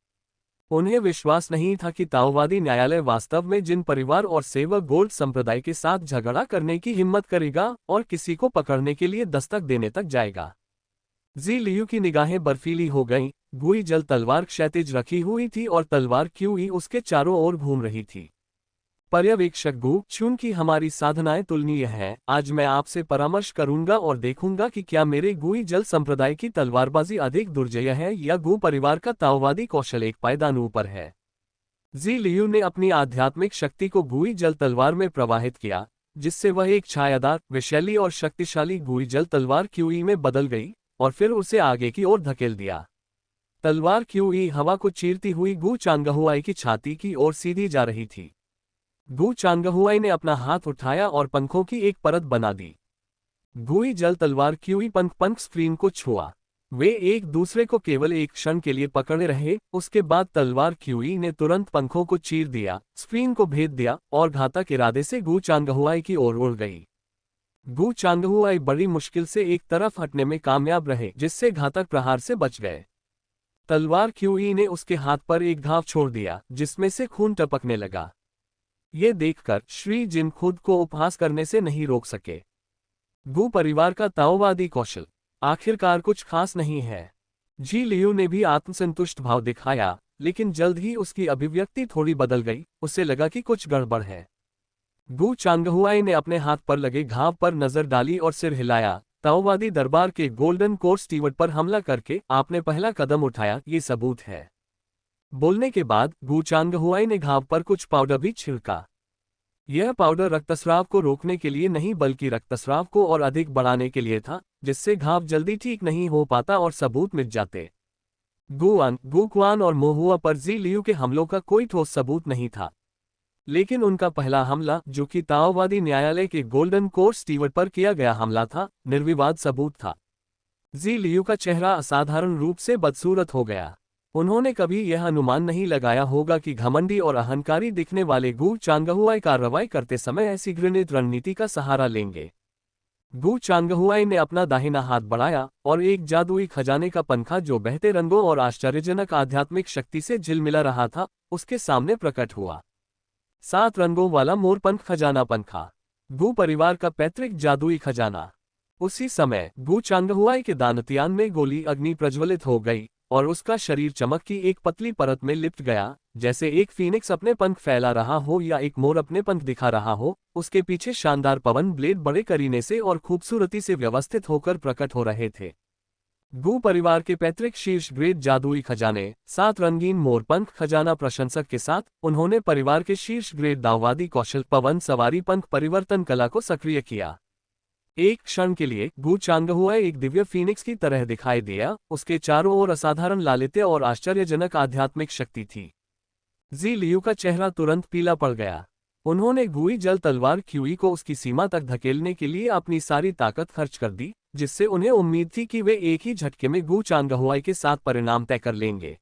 उन्हें विश्वास नहीं था कि ताओवादी न्यायालय वास्तव में जिन परिवार और सेवक गोल्ड संप्रदाय के साथ झगड़ा करने की हिम्मत करेगा और किसी को पकड़ने के लिए दस्तक देने तक जाएगा। जी लियू की निगाहें बर्फीली हो गईं, गुई जल तलवार क्षैतिज रखी हुई थी और तलवार क्यूई उसके चारों ओर घूम रही थी। पर्यवेक्षक गू, चूंकि हमारी साधनाएं तुलनीय हैं, आज मैं आपसे परामर्श करूंगा और देखूंगा कि क्या मेरे गुई जल संप्रदाय की तलवारबाजी अधिक दुर्जय है या गू परिवार का ताओवादी कौशल एक पायदान ऊपर है। जी लियू ने अपनी आध्यात्मिक शक्ति को गुई जल तलवार में प्रवाहित किया, जिससे वह एक छायादार, विषैली और शक्तिशाली गुई जल तलवार क्यूई में बदल गई और फिर उसे आगे की ओर धकेल दिया। तलवार क्यूई हवा को चीरती हुई गू चांगहुआई की छाती की ओर सीधी जा रही थी। गू चांगहुआई ने अपना हाथ उठाया और पंखों की एक परत बना दी। गुई जल तलवार क्यूई पंख स्क्रीन को छुआ। वे एक दूसरे को केवल एक क्षण के लिए पकड़े रहे, उसके बाद तलवार क्यूई ने तुरंत पंखों को चीर दिया, स्क्रीन को भेद दिया और घातक इरादे से गू चांगहुआई की ओर उड़ गई। गू चांगहुआई बड़ी मुश्किल से एक तरफ हटने में कामयाब रहे, जिससे घातक प्रहार से बच गए। तलवार क्यूई ने उसके हाथ पर एक घाव छोड़ दिया, जिसमें से खून टपकने लगा। ये देखकर श्री जिन खुद को उपहास करने से नहीं रोक सके। गू परिवार का ताओवादी कौशल आखिरकार कुछ खास नहीं है। जी लियू ने भी आत्मसंतुष्ट भाव दिखाया, लेकिन जल्द ही उसकी अभिव्यक्ति थोड़ी बदल गई, उसे लगा कि कुछ गड़बड़ है। गू चांगहुआई ने अपने हाथ पर लगे घाव पर नजर डाली और सिर हिलाया, ताओवादी दरबार के गोल्डन कोर स्टीवर्ड पर हमला करके आपने पहला कदम उठाया, ये सबूत है। बोलने के बाद गू चांगहुआई ने घाव पर कुछ पाउडर भी छिड़का। यह पाउडर रक्तस्राव को रोकने के लिए नहीं बल्कि रक्तस्राव को और अधिक बढ़ाने के लिए था, जिससे घाव जल्दी ठीक नहीं हो पाता और सबूत मिट जाते। गुआन, गुक्वान और मोहुआ पर जी लियू के हमलों का कोई ठोस सबूत नहीं था, लेकिन उनका पहला हमला, जो कि ताओवादी न्यायालय के गोल्डन कोर स्टीवर्ड पर किया गया हमला था, निर्विवाद सबूत था। जी लियू का चेहरा असाधारण रूप से बदसूरत हो गया। उन्होंने कभी यह अनुमान नहीं लगाया होगा कि घमंडी और अहंकारी दिखने वाले गू चांगहुआई कार्रवाई करते समय ऐसी घृणित रणनीति का सहारा लेंगे। गू चांगहुआई ने अपना दाहिना हाथ बढ़ाया और एक जादुई खजाने का पंखा, जो बहते रंगों और आश्चर्यजनक आध्यात्मिक शक्ति से झिलमिला रहा था, उसके सामने प्रकट हुआ। 7 रंगों वाला मोरपंख खजाना पंखा, गू परिवार का पैतृक जादुई खजाना। उसी समय गू चांगहुआई के दानतियान में गोली अग्नि प्रज्वलित हो गई और उसका शरीर चमक की एक पतली परत में लिपट गया, जैसे एक फीनिक्स अपने पंख फैला रहा हो या एक मोर अपने पंख दिखा रहा हो। उसके पीछे शानदार पवन ब्लेड बड़े करीने से और खूबसूरती से व्यवस्थित होकर प्रकट हो रहे थे। गू परिवार के पैतृक शीर्ष ग्रेड जादुई खजाने, 7 रंगीन मोरपंख खजाना प्रशंसक के साथ, उन्होंने परिवार के शीर्ष ग्रेड दाववादी कौशल पवन सवारी पंख परिवर्तन कला को सक्रिय किया। एक क्षण के लिए गू चांगहुआ एक दिव्य फीनिक्स की तरह दिखाई दिया, उसके चारों ओर असाधारण लालित्य और आश्चर्यजनक आध्यात्मिक शक्ति थी। जी लियू का चेहरा तुरंत पीला पड़ गया। उन्होंने गुई जल तलवार क्यूई को उसकी सीमा तक धकेलने के लिए अपनी सारी ताकत खर्च कर दी, जिससे उन्हें उम्मीद थी कि वे एक ही झटके में गू चांगहुआई के साथ परिणाम तय कर लेंगे।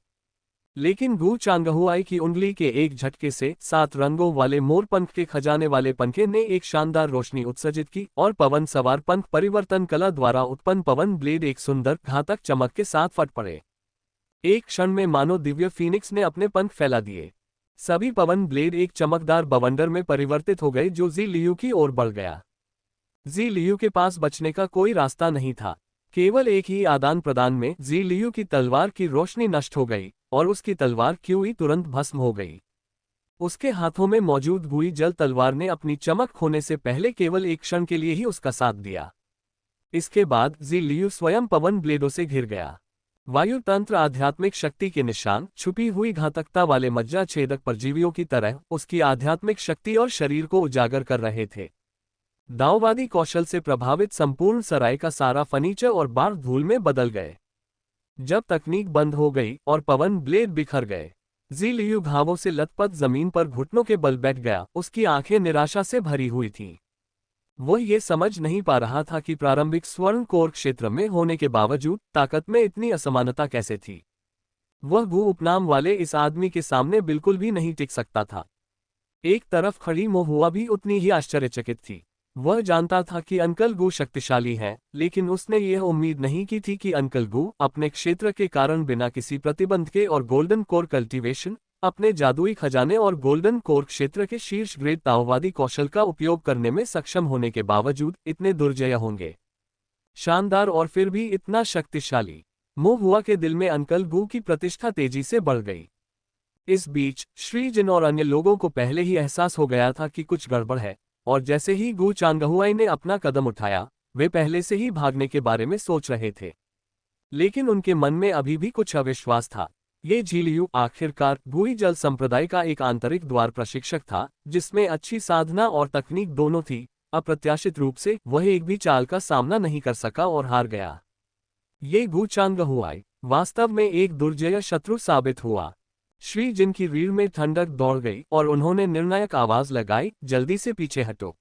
लेकिन गू चांगहुआई की उंगली के एक झटके से 7 रंगों वाले मोर पंख के खजाने वाले पंखे ने एक शानदार रोशनी उत्सर्जित की और पवन सवार पंख परिवर्तन कला द्वारा उत्पन्न पवन ब्लेड एक सुंदर घातक चमक के साथ फट पड़े। एक क्षण में मानो दिव्य फीनिक्स ने अपने पंख फैला दिए। सभी पवन ब्लेड एक चमकदार बवंडर में परिवर्तित हो गए जो जी लियू की ओर बढ़ गया। जी लियू के पास बचने का कोई रास्ता नहीं था। केवल एक ही आदान प्रदान में जी लियू की तलवार की रोशनी नष्ट हो गई और उसकी तलवार क्यूई तुरंत भस्म हो गई। उसके हाथों में मौजूद गुई जल तलवार ने अपनी चमक खोने से पहले केवल एक क्षण के लिए ही उसका साथ दिया। इसके बाद जी लियू स्वयं पवन ब्लेडों से घिर गया। वायु तंत्र आध्यात्मिक शक्ति के निशान, छुपी हुई घातकता वाले मज्जा छेदक परजीवियों की तरह उसकी आध्यात्मिक शक्ति और शरीर को उजागर कर रहे थे। दाववादी कौशल से प्रभावित संपूर्ण सराय का सारा फर्नीचर और बार धूल में बदल गए। जब तकनीक बंद हो गई और पवन ब्लेड बिखर गए, जी लियू घावों से लथपथ जमीन पर घुटनों के बल बैठ गया। उसकी आंखें निराशा से भरी हुई थीं। वह ये समझ नहीं पा रहा था कि प्रारंभिक स्वर्ण कोर क्षेत्र में होने के बावजूद ताकत में इतनी असमानता कैसे थी। वह गू उपनाम वाले इस आदमी के सामने बिल्कुल भी नहीं टिक सकता था। एक तरफ खड़ी मोहुआ भी उतनी ही आश्चर्यचकित थी। वह जानता था कि अंकल गू शक्तिशाली हैं, लेकिन उसने यह उम्मीद नहीं की थी कि अंकल गू अपने क्षेत्र के कारण बिना किसी प्रतिबंध के और गोल्डन कोर कल्टीवेशन, अपने जादुई खजाने और गोल्डन कोर क्षेत्र के शीर्ष ग्रेड ताओवादी कौशल का उपयोग करने में सक्षम होने के बावजूद इतने दुर्जय होंगे। शानदार और फिर भी इतना शक्तिशाली। मोहुआ के दिल में अंकल गू की प्रतिष्ठा तेजी से बढ़ गई। इस बीच श्री जिन और अन्य लोगों को पहले ही एहसास हो गया था कि कुछ गड़बड़ है, और जैसे ही गू चांगहुआई ने अपना कदम उठाया, वे पहले से ही भागने के बारे में सोच रहे थे। लेकिन उनके मन में अभी भी कुछ अविश्वास था। ये झीलियू आखिरकार गुई जल संप्रदाय का एक आंतरिक द्वार प्रशिक्षक था, जिसमें अच्छी साधना और तकनीक दोनों थी। अप्रत्याशित रूप से वह एक भी चाल का सामना नहीं कर सका और हार गया। ये गू चांगहुआई वास्तव में एक दुर्जय शत्रु साबित हुआ। श्री जिन की रीढ़ में ठंडक दौड़ गई और उन्होंने निर्णायक आवाज लगाई, जल्दी से पीछे हटो।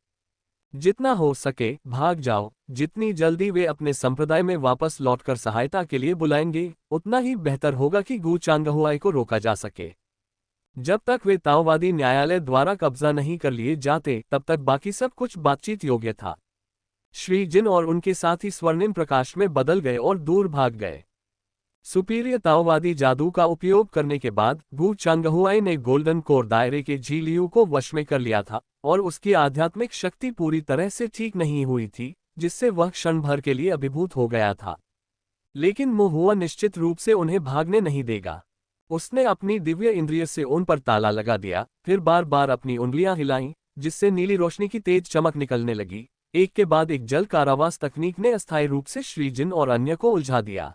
जितना हो सके भाग जाओ। जितनी जल्दी वे अपने संप्रदाय में वापस लौटकर सहायता के लिए बुलाएंगे, उतना ही बेहतर होगा कि गू चांगहुआई को रोका जा सके। जब तक वे ताओवादी न्यायालय द्वारा कब्जा नहीं कर लिए जाते, तब तक बाकी सब कुछ बातचीत योग्य था। श्री जिन और उनके साथी स्वर्णिम प्रकाश में बदल गए और दूर भाग गए। सुपीरियर ताओवादी जादू का उपयोग करने के बाद गू चांगहुआई ने गोल्डन कोर दायरे के झीलियू को वश में कर लिया था, और उसकी आध्यात्मिक शक्ति पूरी तरह से ठीक नहीं हुई थी, जिससे वह क्षण भर के लिए अभिभूत हो गया था। लेकिन मोहुआ निश्चित रूप से उन्हें भागने नहीं देगा। उसने अपनी दिव्य इंद्रिय से उन पर ताला लगा दिया, फिर बार बार अपनी उंगलियां हिलाईं, जिससे नीली रोशनी की तेज चमक निकलने लगी। एक के बाद एक जल कारावास तकनीक ने अस्थायी रूप से श्री जिन और अन्य को उलझा दिया।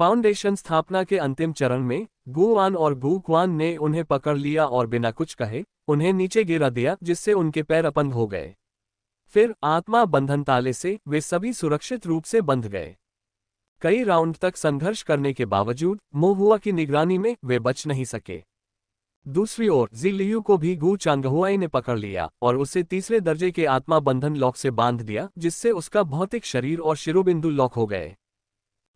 फाउंडेशन स्थापना के अंतिम चरण में गू आन और गू क्वान ने उन्हें पकड़ लिया और बिना कुछ कहे उन्हें नीचे गिरा दिया, जिससे उनके पैर अपंग हो गए। फिर आत्मा बंधन ताले से वे सभी सुरक्षित रूप से बंध गए। कई राउंड तक संघर्ष करने के बावजूद मोहुआ की निगरानी में वे बच नहीं सके। दूसरी ओर ज़िलियू को भी गू चांगहुआई ने पकड़ लिया और उसे तीसरे दर्जे के आत्मा बंधन लॉक से बांध दिया, जिससे उसका भौतिक शरीर और शिरोबिंदु लॉक हो गए।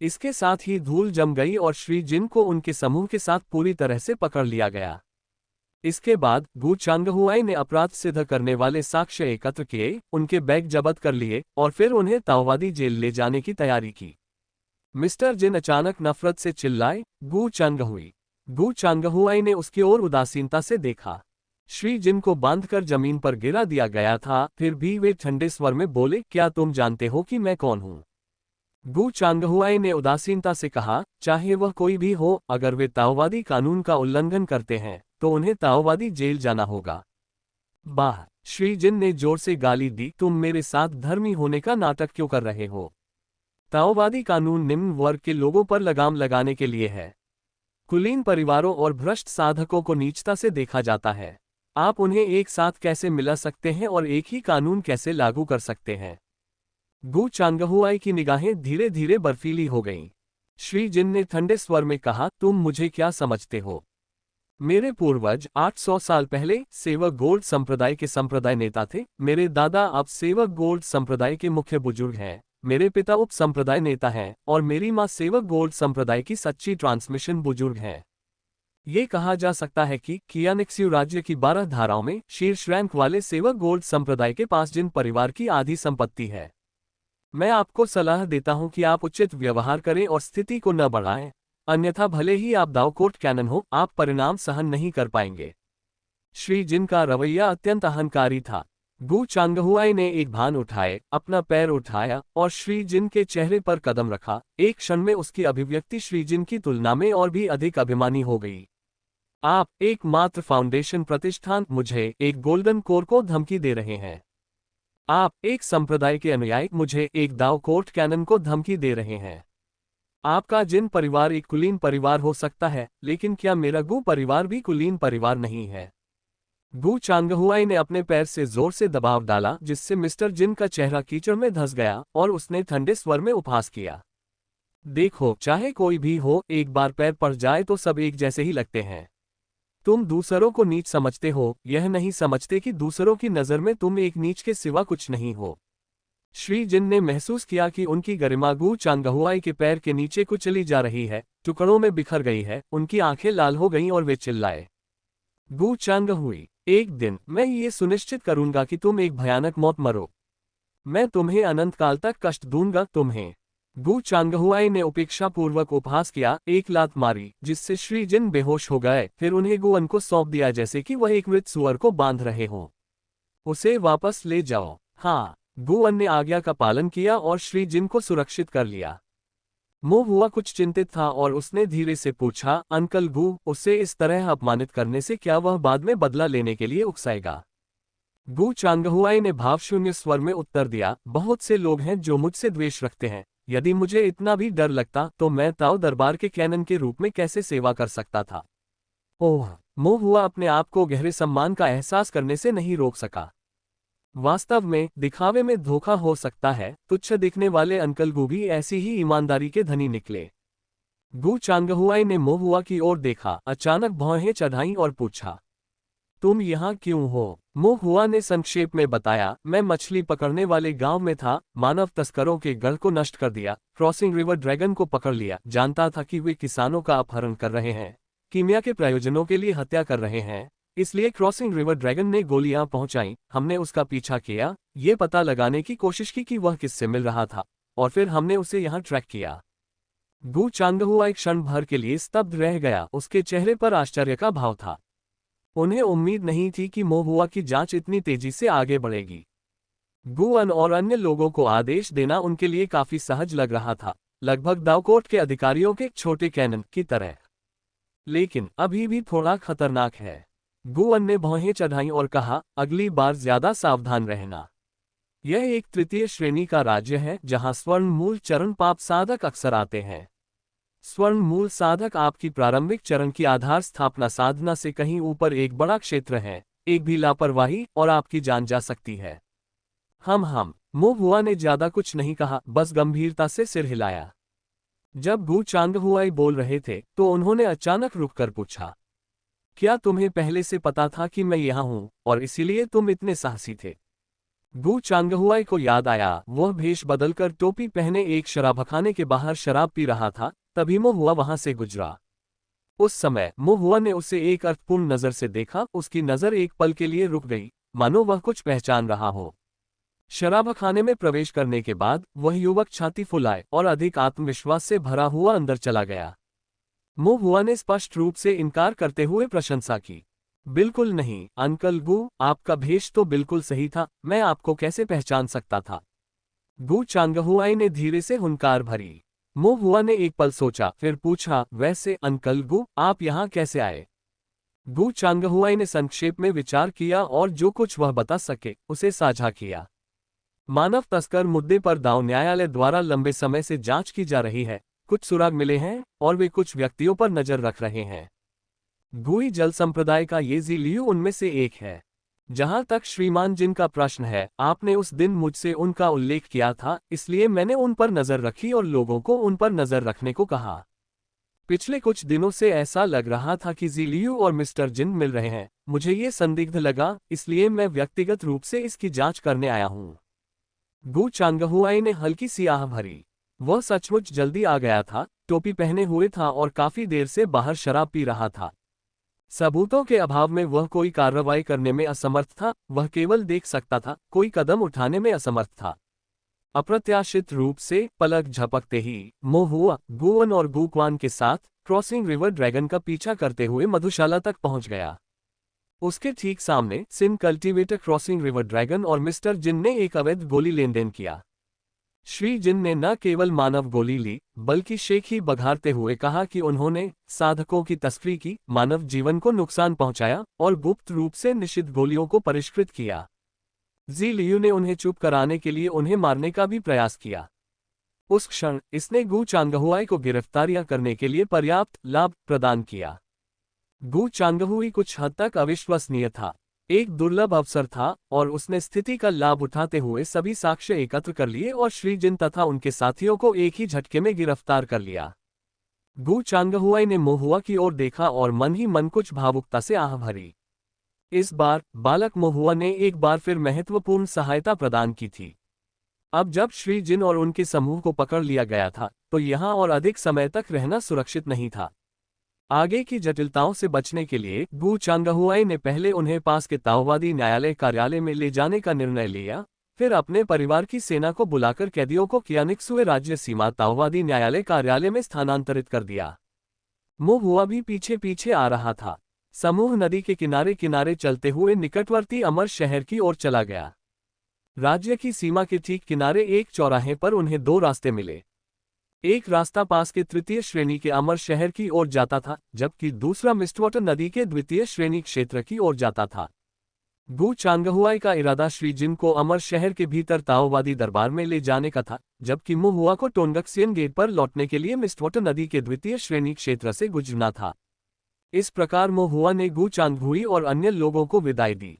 इसके साथ ही धूल जम गई और श्री जिन को उनके समूह के साथ पूरी तरह से पकड़ लिया गया। इसके बाद गू चांगहुआई ने अपराध सिद्ध करने वाले साक्ष्य एकत्र किए, उनके बैग जब्त कर लिए और फिर उन्हें ताओवादी जेल ले जाने की तैयारी की। मिस्टर जिन अचानक नफरत से चिल्लाए, गू चांगहुई। गू चांगहुआई ने उसकी ओर उदासीनता से देखा। श्री जिन को बांधकर जमीन पर गिरा दिया गया था, फिर भी वे ठंडे स्वर में बोले, क्या तुम जानते हो कि मैं कौन हूं? गू चांगहुआई ने उदासीनता से कहा, चाहे वह कोई भी हो, अगर वे ताओवादी कानून का उल्लंघन करते हैं तो उन्हें ताओवादी जेल जाना होगा। बाह! श्री जिन ने जोर से गाली दी, तुम मेरे साथ धर्मी होने का नाटक क्यों कर रहे हो? ताओवादी कानून निम्न वर्ग के लोगों पर लगाम लगाने के लिए है। कुलीन परिवारों और भ्रष्ट साधकों को नीचता से देखा जाता है। आप उन्हें एक साथ कैसे मिला सकते हैं और एक ही कानून कैसे लागू कर सकते हैं? गु चांगहुआई की निगाहें धीरे धीरे बर्फीली हो गईं। श्री जिन ने ठंडे स्वर में कहा, तुम मुझे क्या समझते हो? मेरे पूर्वज 800 साल पहले सेवक गोल्ड संप्रदाय के संप्रदाय नेता थे। मेरे दादा अब सेवक गोल्ड संप्रदाय के मुख्य बुजुर्ग हैं। मेरे पिता उप संप्रदाय नेता हैं और मेरी मां सेवक गोल्ड संप्रदाय की सच्ची ट्रांसमिशन बुजुर्ग हैं। ये कहा जा सकता है कि कियानिक्स्यू राज्य की 12 धाराओं में शीर्ष रैंक वाले सेवक गोल्ड संप्रदाय के पास जिन परिवार की आधी संपत्ति है। मैं आपको सलाह देता हूं कि आप उचित व्यवहार करें और स्थिति को न बढ़ाएं, अन्यथा भले ही आप दावकोर्ट कैनन हो, आप परिणाम सहन नहीं कर पाएंगे। श्री जिन का रवैया अत्यंत अहंकारी था। गु चांगहुआई ने एक भान उठाए, अपना पैर उठाया और श्री जिन के चेहरे पर कदम रखा। एक क्षण में उसकी अभिव्यक्ति श्री जिन की तुलना में और भी अधिक अभिमानी हो गई। आप एकमात्र फाउंडेशन प्रतिष्ठान मुझे एक गोल्डन कोर को धमकी दे रहे हैं। आप एक संप्रदाय के अनुयायी मुझे एक दाव कोर्ट कैनन को धमकी दे रहे हैं। आपका जिन परिवार एक कुलीन परिवार हो सकता है, लेकिन क्या मेरा गु परिवार भी कुलीन परिवार नहीं है? गु चांगहुआई ने अपने पैर से जोर से दबाव डाला, जिससे मिस्टर जिन का चेहरा कीचड़ में धंस गया और उसने ठंडे स्वर में उपहास किया। देखो, चाहे कोई भी हो, एक बार पैर पड़ जाए तो सब एक जैसे ही लगते हैं। तुम दूसरों को नीच समझते हो, यह नहीं समझते कि दूसरों की नज़र में तुम एक नीच के सिवा कुछ नहीं हो। श्री जिन ने महसूस किया कि उनकी गरिमा गु चांगहुआई के पैर के नीचे कुचली जा रही है, टुकड़ों में बिखर गई है। उनकी आंखें लाल हो गईं और वे चिल्लाए, गु चांगहुई, एक दिन मैं ये सुनिश्चित करूंगा कि तुम एक भयानक मौत मरो। मैं तुम्हें अनंत काल तक कष्ट दूंगा तुम्हें। गु चांगहुआई ने उपेक्षापूर्वक उपहास किया, एक लात मारी, जिससे श्री जिन बेहोश हो गए। फिर उन्हें गुअन को सौंप दिया जैसे कि वह एक मृत सुअर को बांध रहे हों। उसे वापस ले जाओ। हाँ, गुअन ने आज्ञा का पालन किया और श्री जिन को सुरक्षित कर लिया। मो हुआ कुछ चिंतित था और उसने धीरे से पूछा, अंकल गु, उसे इस तरह अपमानित करने से क्या वह बाद में बदला लेने के लिए उकसाएगा? गु चांगहुआई ने भावशून्य स्वर में उत्तर दिया, बहुत से लोग हैं जो मुझसे द्वेष रखते हैं। यदि मुझे इतना भी डर लगता तो मैं ताओ दरबार के कैनन के रूप में कैसे सेवा कर सकता था? ओह, मो हुआ अपने आप को गहरे सम्मान का एहसास करने से नहीं रोक सका। वास्तव में दिखावे में धोखा हो सकता है। तुच्छ दिखने वाले अंकल गु भी ऐसी ही ईमानदारी के धनी निकले। गु चांगहुआई ने मो हुआ की ओर देखा, अचानक भौहें चढ़ाईं और पूछा, तुम यहाँ क्यों हो? मो हुआ ने संक्षेप में बताया, मैं मछली पकड़ने वाले गांव में था, मानव तस्करों के गढ़ को नष्ट कर दिया, क्रॉसिंग रिवर ड्रैगन को पकड़ लिया, जानता था कि वे किसानों का अपहरण कर रहे हैं, कीमिया के प्रयोजनों के लिए हत्या कर रहे हैं, इसलिए क्रॉसिंग रिवर ड्रैगन ने गोलियां पहुंचाई। हमने उसका पीछा किया, ये पता लगाने की कोशिश की कि वह किससे मिल रहा था, और फिर हमने उसे यहाँ ट्रैक किया। गु चांगहुआ एक क्षण भर के लिए स्तब्ध रह गया, उसके चेहरे पर आश्चर्य का भाव था। उन्हें उम्मीद नहीं थी कि मो हुआ की जांच इतनी तेजी से आगे बढ़ेगी। गुअन और अन्य लोगों को आदेश देना उनके लिए काफी सहज लग रहा था, लगभग दावकोर्ट के अधिकारियों के छोटे कैनन की तरह। लेकिन अभी भी थोड़ा खतरनाक है। गुअन ने भौहें चढ़ाईं और कहा, अगली बार ज्यादा सावधान रहना। यह एक तृतीय श्रेणी का राज्य है जहां स्वर्ण मूल चरण पाप साधक अक्सर आते हैं। स्वर्ण मूल साधक आपकी प्रारंभिक चरण की आधार स्थापना साधना से कहीं ऊपर एक बड़ा क्षेत्र है। एक भी लापरवाही और आपकी जान जा सकती है। हम मो हुआ ने ज्यादा कुछ नहीं कहा, बस गंभीरता से सिर हिलाया। जब गु चांगहुआई बोल रहे थे तो उन्होंने अचानक रुककर पूछा, क्या तुम्हें पहले से पता था कि मैं यहाँ हूँ और इसीलिए तुम इतने साहसी थे? गु चांगहुआई को याद आया, वह भेष बदलकर टोपी पहने एक शराबखाने के बाहर शराब पी रहा था, तभी मो हुआ वहां से गुजरा। उस समय मो हुआ ने उसे एक अर्थपूर्ण नजर से देखा। उसकी नजर एक पल के लिए रुक गई, मानो वह कुछ पहचान रहा हो। शराबखाने में प्रवेश करने के बाद वह युवक छाती फुलाए और अधिक आत्मविश्वास से भरा हुआ अंदर चला गया। मो हुआ ने स्पष्ट रूप से इनकार करते हुए प्रशंसा की, बिल्कुल नहीं अंकल गु, आपका भेष तो बिल्कुल सही था, मैं आपको कैसे पहचान सकता था? गु चांगहुआई ने धीरे से हुंकार भरी। मो हुआ ने एक पल सोचा, फिर पूछा, वैसे अंकल गु, आप यहाँ कैसे आए? गु चांगहुआई ने संक्षेप में विचार किया और जो कुछ वह बता सके उसे साझा किया। मानव तस्कर मुद्दे पर दाव न्यायालय द्वारा लंबे समय से जांच की जा रही है। कुछ सुराग मिले हैं और वे कुछ व्यक्तियों पर नजर रख रहे हैं। गुई जल संप्रदाय का ये ज़ी लियू उनमें से एक है। जहां तक श्रीमान जिन का प्रश्न है, आपने उस दिन मुझसे उनका उल्लेख किया था, इसलिए मैंने उन पर नजर रखी और लोगों को उन पर नजर रखने को कहा। पिछले कुछ दिनों से ऐसा लग रहा था कि ज़ी लियू और मिस्टर जिन मिल रहे हैं। मुझे ये संदिग्ध लगा, इसलिए मैं व्यक्तिगत रूप से इसकी जांच करने आया हूँ। गु चांगहुआई ने हल्की सी आह भरी। वह सचमुच जल्दी आ गया था, टोपी पहने हुए था और काफी देर से बाहर शराब पी रहा था। सबूतों के अभाव में वह कोई कार्रवाई करने में असमर्थ था, वह केवल देख सकता था, कोई कदम उठाने में असमर्थ था। अप्रत्याशित रूप से पलक झपकते ही मोहुआ गुवन और गुक्वान के साथ क्रॉसिंग रिवर ड्रैगन का पीछा करते हुए मधुशाला तक पहुंच गया। उसके ठीक सामने सिन कल्टीवेटर क्रॉसिंग रिवर ड्रैगन और मिस्टर जिन ने एक अवैध गोली लेनदेन किया। श्री जिन ने न केवल मानव गोली ली, बल्कि शेख ही बघारते हुए कहा कि उन्होंने साधकों की तस्करी की, मानव जीवन को नुकसान पहुंचाया और गुप्त रूप से निषिद्ध गोलियों को परिष्कृत किया। ज़ी लियू ने उन्हें चुप कराने के लिए उन्हें मारने का भी प्रयास किया। उस क्षण इसने गु चांगहुआई को गिरफ्तारियां करने के लिए पर्याप्त लाभ प्रदान किया। गु चांगहुई कुछ हद तक अविश्वसनीय था। एक दुर्लभ अवसर था और उसने स्थिति का लाभ उठाते हुए सभी साक्ष्य एकत्र कर लिए और श्री जिन तथा उनके साथियों को एक ही झटके में गिरफ्तार कर लिया। गु चांगहुआई ने मोहुआ की ओर देखा और मन ही मन कुछ भावुकता से आह भरी। इस बार बालक मोहुआ ने एक बार फिर महत्वपूर्ण सहायता प्रदान की थी। अब जब श्री जिन और उनके समूह को पकड़ लिया गया था, तो यहां और अधिक समय तक रहना सुरक्षित नहीं था। आगे की जटिलताओं से बचने के लिए गु चांगहुआई ने पहले उन्हें पास के ताओवादी न्यायालय कार्यालय में ले जाने का निर्णय लिया, फिर अपने परिवार की सेना को बुलाकर कैदियों को कियानिक्सुए राज्य सीमा ताओवादी न्यायालय कार्यालय में स्थानांतरित कर दिया। मोहुआ भी पीछे पीछे आ रहा था। समूह नदी के किनारे किनारे चलते हुए निकटवर्ती अमर शहर की ओर चला गया। राज्य की सीमा के ठीक किनारे एक चौराहे पर उन्हें दो रास्ते मिले। एक रास्ता पास के तृतीय श्रेणी के अमर शहर की ओर जाता था, जबकि दूसरा मिस्टवाटर नदी के द्वितीय श्रेणी क्षेत्र की ओर जाता था। गु चांगहुआई का इरादा श्री जिन को अमर शहर के भीतर ताओवादी दरबार में ले जाने का था, जबकि मोहुआ को टोंगक्सियन गेट पर लौटने के लिए मिस्टवाटर नदी के द्वितीय श्रेणी क्षेत्र से गुजरना था। इस प्रकार मोहुआ ने गु चांगहुई और अन्य लोगों को विदाई दी।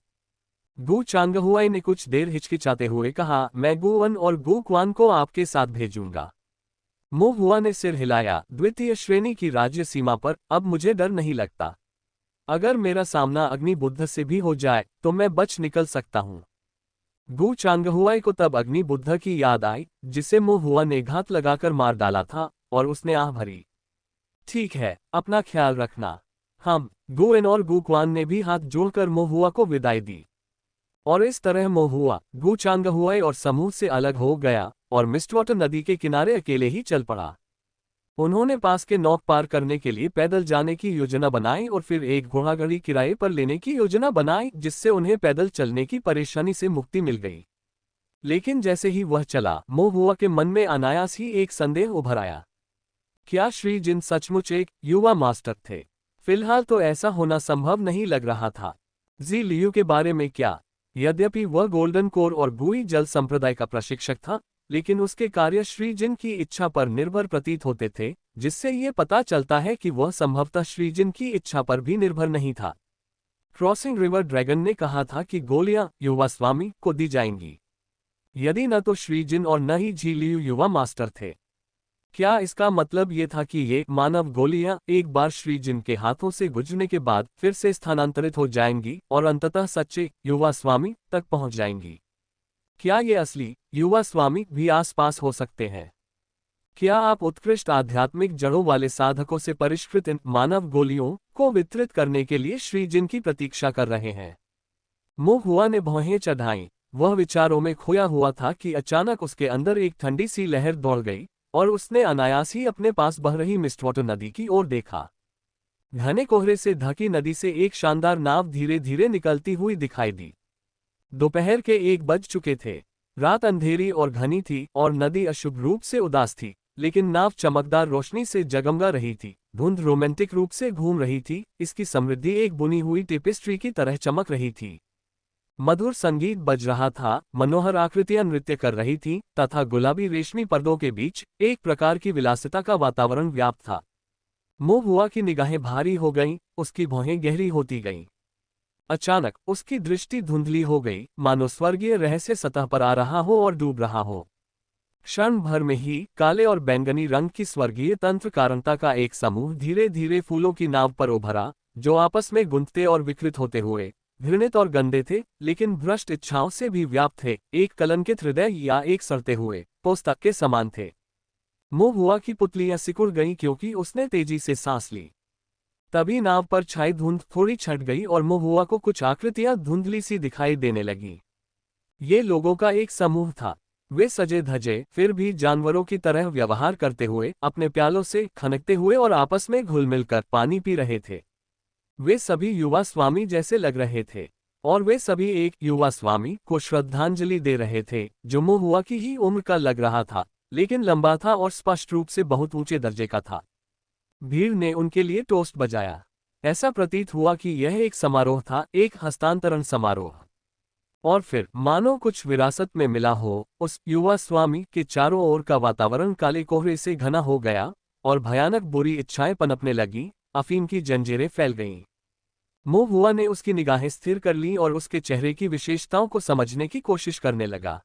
गु चांगहुआई ने कुछ देर हिचकिचाते हुए कहा, मैं गुवन और गुक्वान को आपके साथ भेजूंगा। मोहुआ ने सिर हिलाया। द्वितीय श्रेणी की राज्य सीमा पर अब मुझे डर नहीं लगता। अगर मेरा सामना अग्नि बुद्ध से भी हो जाए तो मैं बच निकल सकता हूं। गु चांगहुआई को तब अग्नि बुद्ध की याद आई, जिसे मोहुआ ने घात लगाकर मार डाला था, और उसने आह भरी। ठीक है, अपना ख्याल रखना। हम गुएन और गुक्वान ने भी हाथ जोड़कर मोहुआ को विदाई दी। और इस तरह मोहुआ गु चांगहुआई और समूह से अलग हो गया और मिस्टवाटर नदी के किनारे अकेले ही चल पड़ा। उन्होंने पास के नौक पार करने के लिए पैदल जाने की योजना बनाई और फिर एक घोड़ागाड़ी किराए पर लेने की योजना बनाई, जिससे उन्हें पैदल चलने की परेशानी से मुक्ति मिल गई। लेकिन जैसे ही वह चला, मोहुआ के मन में अनायास ही एक संदेह उभर आया। क्या श्री जिन सचमुच एक युवा मास्टर थे? फिलहाल तो ऐसा होना संभव नहीं लग रहा था। ज़ी लियू के बारे में क्या? यद्यपि वह गोल्डन कोर और गुई जल संप्रदाय का प्रशिक्षक था, लेकिन उसके कार्य श्री जिन की इच्छा पर निर्भर प्रतीत होते थे, जिससे ये पता चलता है कि वह संभवतः श्री जिन की इच्छा पर भी निर्भर नहीं था। क्रॉसिंग रिवर ड्रैगन ने कहा था कि गोलियां युवा स्वामी को दी जाएंगी। यदि न तो श्री जिन और न ही ज़ी लियू युवा मास्टर थे। क्या इसका मतलब ये था कि ये मानव गोलियां एक बार श्री जिन के हाथों से गुजरने के बाद फिर से स्थानांतरित हो जाएंगी और अंततः सच्चे युवा स्वामी तक पहुंच जाएंगी? क्या ये असली युवा स्वामी भी आसपास हो सकते हैं? क्या आप उत्कृष्ट आध्यात्मिक जड़ों वाले साधकों से परिष्कृत इन मानव गोलियों को वितरित करने के लिए श्री जिन की प्रतीक्षा कर रहे हैं? मोहुआ ने भौहें चढ़ाईं। वह विचारों में खोया हुआ था कि अचानक उसके अंदर एक ठंडी सी लहर दौड़ गई और उसने अनायास ही अपने पास बह रही मिस्टवाटर नदी की ओर देखा। घने कोहरे से ढकी नदी से एक शानदार नाव धीरे धीरे निकलती हुई दिखाई दी। दोपहर के 1 बज चुके थे। रात अंधेरी और घनी थी और नदी अशुभ रूप से उदास थी, लेकिन नाव चमकदार रोशनी से जगमगा रही थी। धुंध रोमांटिक रूप से घूम रही थी, इसकी समृद्धि एक बुनी हुई टेपेस्ट्री की तरह चमक रही थी। मधुर संगीत बज रहा था, मनोहर आकृतियां नृत्य कर रही थीं, तथा गुलाबी रेशमी पर्दों के बीच एक प्रकार की विलासिता का वातावरण व्याप्त था। मोहुआ की निगाहें भारी हो गईं, उसकी भौहें गहरी होती गईं। अचानक उसकी दृष्टि धुंधली हो गई, मानो स्वर्गीय रहस्य सतह पर आ रहा हो और डूब रहा हो। क्षण भर में ही काले और बैंगनी रंग की स्वर्गीय तंत्र कारणता का एक समूह धीरे धीरे फूलों की नाव पर उभरा, जो आपस में गुंथते और विकृत होते हुए घृणित और गंदे थे, लेकिन भ्रष्ट इच्छाओं से भी व्याप्त थे, एक कलंकित हृदय या एक सड़ते हुए पोस्तक के समान थे। मोहुआ की पुतलियां सिकुड़ गईं क्योंकि उसने तेजी से सांस ली। तभी नाव पर छाई धुंध थोड़ी छट गई और मोहुआ को कुछ आकृतियां धुंधली सी दिखाई देने लगीं। ये लोगों का एक समूह था। वे सजे धजे फिर भी जानवरों की तरह व्यवहार करते हुए, अपने प्यालों से खनकते हुए और आपस में घुल मिलकर पानी पी रहे थे। वे सभी युवा स्वामी जैसे लग रहे थे, और वे सभी एक युवा स्वामी को श्रद्धांजलि दे रहे थे, जो मोहुआ की ही उम्र का लग रहा था, लेकिन लंबा था और स्पष्ट रूप से बहुत ऊंचे दर्जे का था। भीड़ ने उनके लिए टोस्ट बजाया। ऐसा प्रतीत हुआ कि यह एक समारोह था, एक हस्तांतरण समारोह। और फिर मानो कुछ विरासत में मिला हो, उस युवा स्वामी के चारों ओर का वातावरण काले कोहरे से घना हो गया और भयानक बुरी इच्छाएं पनपने लगीं, अफीम की जंजीरें फैल गईं। मोहुआ ने उसकी निगाहें स्थिर कर लीं और उसके चेहरे की विशेषताओं को समझने की कोशिश करने लगा।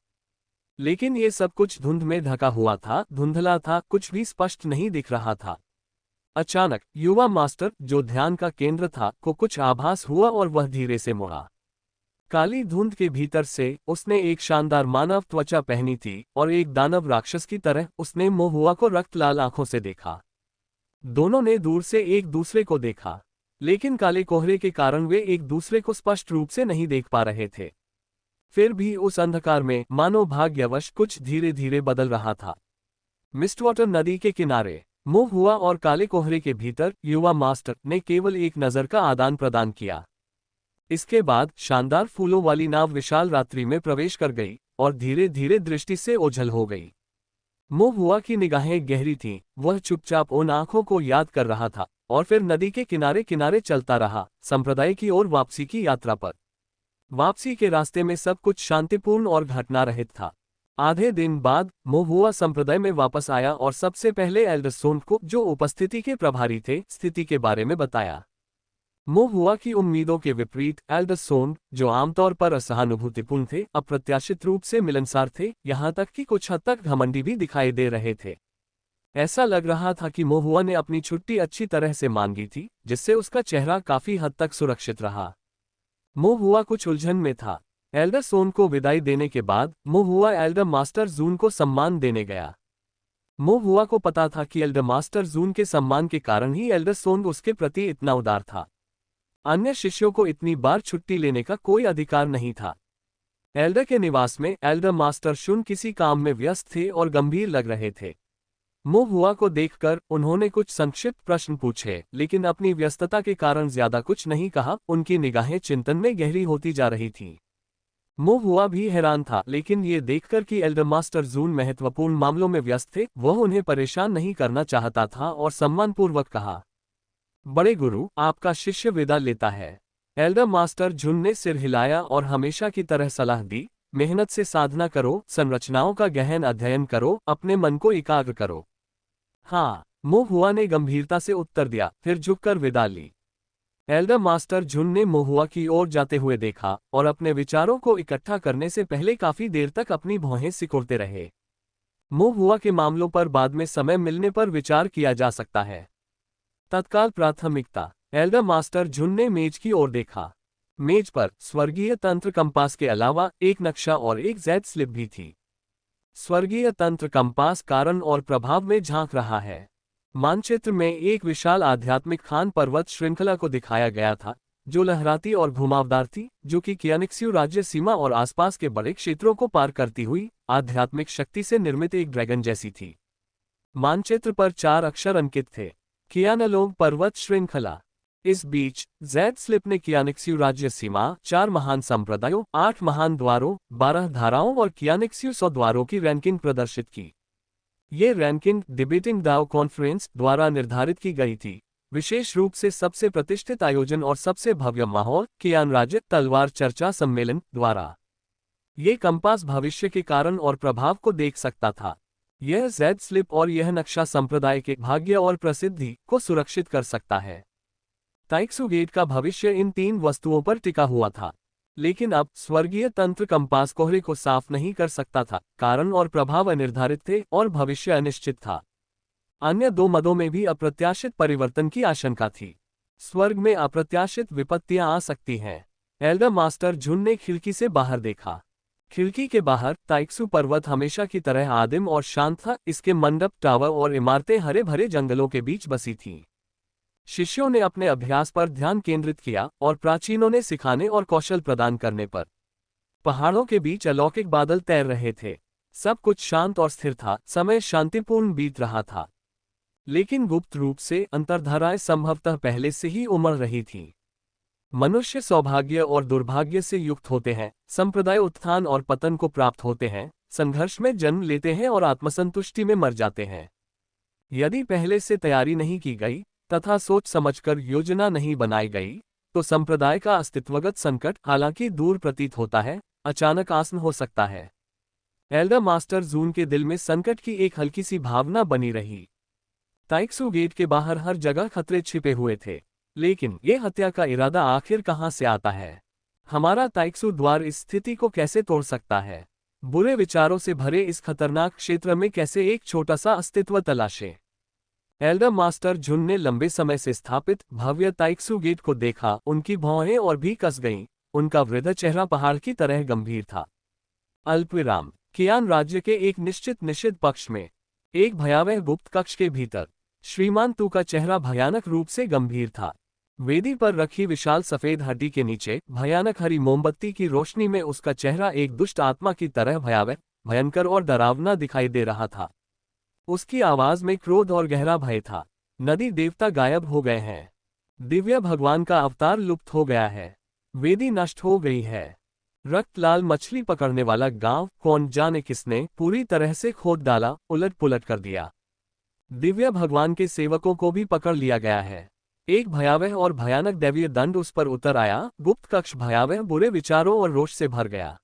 लेकिन ये सब कुछ धुंध में ढका हुआ था, धुंधला था, कुछ भी स्पष्ट नहीं दिख रहा था। अचानक युवा मास्टर, जो ध्यान का केंद्र था, को कुछ आभास हुआ और वह धीरे से मुड़ा। काली धुंध के भीतर से उसने एक शानदार मानव त्वचा पहनी थी और एक दानव राक्षस की तरह उसने मोहुआ को रक्त लाल आंखों से देखा। दोनों ने दूर से एक दूसरे को देखा, लेकिन काले कोहरे के कारण वे एक दूसरे को स्पष्ट रूप से नहीं देख पा रहे थे। फिर भी उस अंधकार में मानो भाग्यवश कुछ धीरे धीरे बदल रहा था। मिस्टवाटर नदी के किनारे मोहुआ और काले कोहरे के भीतर युवा मास्टर ने केवल एक नजर का आदान प्रदान किया। इसके बाद शानदार फूलों वाली नाव विशाल रात्रि में प्रवेश कर गई और धीरे धीरे दृष्टि से ओझल हो गई। मोहुआ की निगाहें गहरी थीं, वह चुपचाप उन आंखों को याद कर रहा था और फिर नदी के किनारे किनारे चलता रहा, संप्रदाय की ओर वापसी की यात्रा पर। वापसी के रास्ते में सब कुछ शांतिपूर्ण और घटना रहित था। आधे दिन बाद मोहुआ संप्रदाय में वापस आया और सबसे पहले एल्डरसोन को, जो उपस्थिति के प्रभारी थे, स्थिति के बारे में बताया। मोहुआ की उम्मीदों के विपरीत एल्डरसोन, जो आमतौर पर असहानुभूतिपूर्ण थे, अप्रत्याशित रूप से मिलनसार थे, यहाँ तक कि कुछ हद तक घमंडी भी दिखाई दे रहे थे। ऐसा लग रहा था कि मोहुआ ने अपनी छुट्टी अच्छी तरह से मांगी थी, जिससे उसका चेहरा काफी हद तक सुरक्षित रहा। मोहुआ कुछ उलझन में था। एल्डरसोन को विदाई देने के बाद मोहुआ एल्डर मास्टर जून को सम्मान देने गया। मोहुआ को पता था कि एल्डर मास्टर जून के सम्मान के कारण ही एल्डरसोन उसके प्रति इतना उदार था। अन्य शिष्यों को इतनी बार छुट्टी लेने का कोई अधिकार नहीं था। एल्डर के निवास में एल्डर मास्टर शुन किसी काम में व्यस्त थे और गंभीर लग रहे थे। मोहुआ को देखकर उन्होंने कुछ संक्षिप्त प्रश्न पूछे, लेकिन अपनी व्यस्तता के कारण ज्यादा कुछ नहीं कहा। उनकी निगाहें चिंतन में गहरी होती जा रही थीं। मोहुआ भी हैरान था, लेकिन ये देखकर कि एल्डर मास्टर जून महत्वपूर्ण मामलों में व्यस्त थे, वह उन्हें परेशान नहीं करना चाहता था और सम्मानपूर्वक कहा, बड़े गुरु, आपका शिष्य विदा लेता है। एल्डर मास्टर जून ने सिर हिलाया और हमेशा की तरह सलाह दी, मेहनत से साधना करो, संरचनाओं का गहन अध्ययन करो, अपने मन को एकाग्र करो। हाँ, मोहुआ ने गंभीरता से उत्तर दिया, फिर झुककर विदा ली। एल्डर मास्टर जुन ने मोहुआ की ओर जाते हुए देखा और अपने विचारों को इकट्ठा करने से पहले काफी देर तक अपनी भौहें सिकोड़ते रहे। मोहुआ के मामलों पर बाद में समय मिलने पर विचार किया जा सकता है। तत्काल प्राथमिकता। एल्डर मास्टर जुन ने मेज की ओर देखा। मेज पर स्वर्गीय तंत्र कंपास के अलावा एक नक्शा और एक ज़ेड स्लिप भी थी। स्वर्गीय तंत्र कंपास कारण और प्रभाव में झांक रहा है। मानचित्र में एक विशाल आध्यात्मिक खान पर्वत श्रृंखला को दिखाया गया था, जो लहराती और घुमावदार थी, जो कि कियानिक्स्यू राज्य सीमा और आसपास के बड़े क्षेत्रों को पार करती हुई आध्यात्मिक शक्ति से निर्मित एक ड्रैगन जैसी थी। मानचित्र पर 4 अक्षर अंकित थे, कियानलोंग पर्वत श्रृंखला। इस बीच ज़ेड स्लिप ने कियानिक्स्यू राज्य सीमा, 4 महान संप्रदायों, 8 महान द्वारों, 12 धाराओं और कियानिक्स्यू 100 द्वारों की रैंकिंग प्रदर्शित की। ये रैंकिंग डिबेटिंग दाओ कॉन्फ्रेंस द्वारा निर्धारित की गई थी, विशेष रूप से सबसे प्रतिष्ठित आयोजन और सबसे भव्य माहौल कियान राज्य तलवार चर्चा सम्मेलन द्वारा। ये कंपास भविष्य के कारण और प्रभाव को देख सकता था। यह जेड स्लिप और यह नक्शा संप्रदाय के भाग्य और प्रसिद्धि को सुरक्षित कर सकता है। ताइक्सू गेट का भविष्य इन 3 वस्तुओं पर टिका हुआ था। लेकिन अब स्वर्गीय तंत्र कंपास कोहरे को साफ नहीं कर सकता था, कारण और प्रभाव अनिर्धारित थे और भविष्य अनिश्चित था। अन्य 2 मदों में भी अप्रत्याशित परिवर्तन की आशंका थी। स्वर्ग में अप्रत्याशित विपत्तियां आ सकती हैं। एल्डर मास्टर झुन ने खिड़की से बाहर देखा। खिड़की के बाहर ताइक्सू पर्वत हमेशा की तरह आदिम और शांत था। इसके मंडप, टावर और इमारतें हरे भरे जंगलों के बीच बसी थीं। शिष्यों ने अपने अभ्यास पर ध्यान केंद्रित किया और प्राचीनों ने सिखाने और कौशल प्रदान करने पर। पहाड़ों के बीच अलौकिक बादल तैर रहे थे। सब कुछ शांत और स्थिर था। समय शांतिपूर्ण बीत रहा था। लेकिन गुप्त रूप से अंतर्धाराएं संभवतः पहले से ही उमड़ रही थीं। मनुष्य सौभाग्य और दुर्भाग्य से युक्त होते हैं, संप्रदाय उत्थान और पतन को प्राप्त होते हैं, संघर्ष में जन्म लेते हैं और आत्मसंतुष्टि में मर जाते हैं। यदि पहले से तैयारी नहीं की गई तथा सोच समझकर योजना नहीं बनाई गई, तो संप्रदाय का अस्तित्वगत संकट, हालांकि दूर प्रतीत होता है, अचानक आसन हो सकता है। एल्डर मास्टर जून के दिल में संकट की एक हल्की सी भावना बनी रही। ताइक्सू गेट के बाहर हर जगह खतरे छिपे हुए थे, लेकिन ये हत्या का इरादा आखिर कहां से आता है? हमारा ताइक्सू द्वार इस स्थिति को कैसे तोड़ सकता है? बुरे विचारों से भरे इस खतरनाक क्षेत्र में कैसे एक छोटा सा अस्तित्व तलाशें? एल्डर मास्टर झुन ने लंबे समय से स्थापित भव्य ताइक्सू गेट को देखा। उनकी भौहें और भी कस गईं। उनका वृद्ध चेहरा पहाड़ की तरह गंभीर था। अल्पविराम। कियान राज्य के एक निश्चित निषिद्ध पक्ष में, एक भयावह गुप्त कक्ष के भीतर, श्रीमान तू का चेहरा भयानक रूप से गंभीर था। वेदी पर रखी विशाल सफेद हड्डी के नीचे भयानक हरी मोमबत्ती की रोशनी में उसका चेहरा एक दुष्ट आत्मा की तरह भयावह, भयंकर और डरावना दिखाई दे रहा था। उसकी आवाज में क्रोध और गहरा भय था। नदी देवता गायब हो गए हैं। दिव्य भगवान का अवतार लुप्त हो गया है। वेदी नष्ट हो गई है। रक्त लाल मछली पकड़ने वाला गांव कौन जाने किसने पूरी तरह से खोद डाला, उलट पुलट कर दिया। दिव्य भगवान के सेवकों को भी पकड़ लिया गया है। एक भयावह और भयानक दैवीय दंड उस पर उतर आया। गुप्त कक्ष भयावह बुरे विचारों और रोष से भर गया।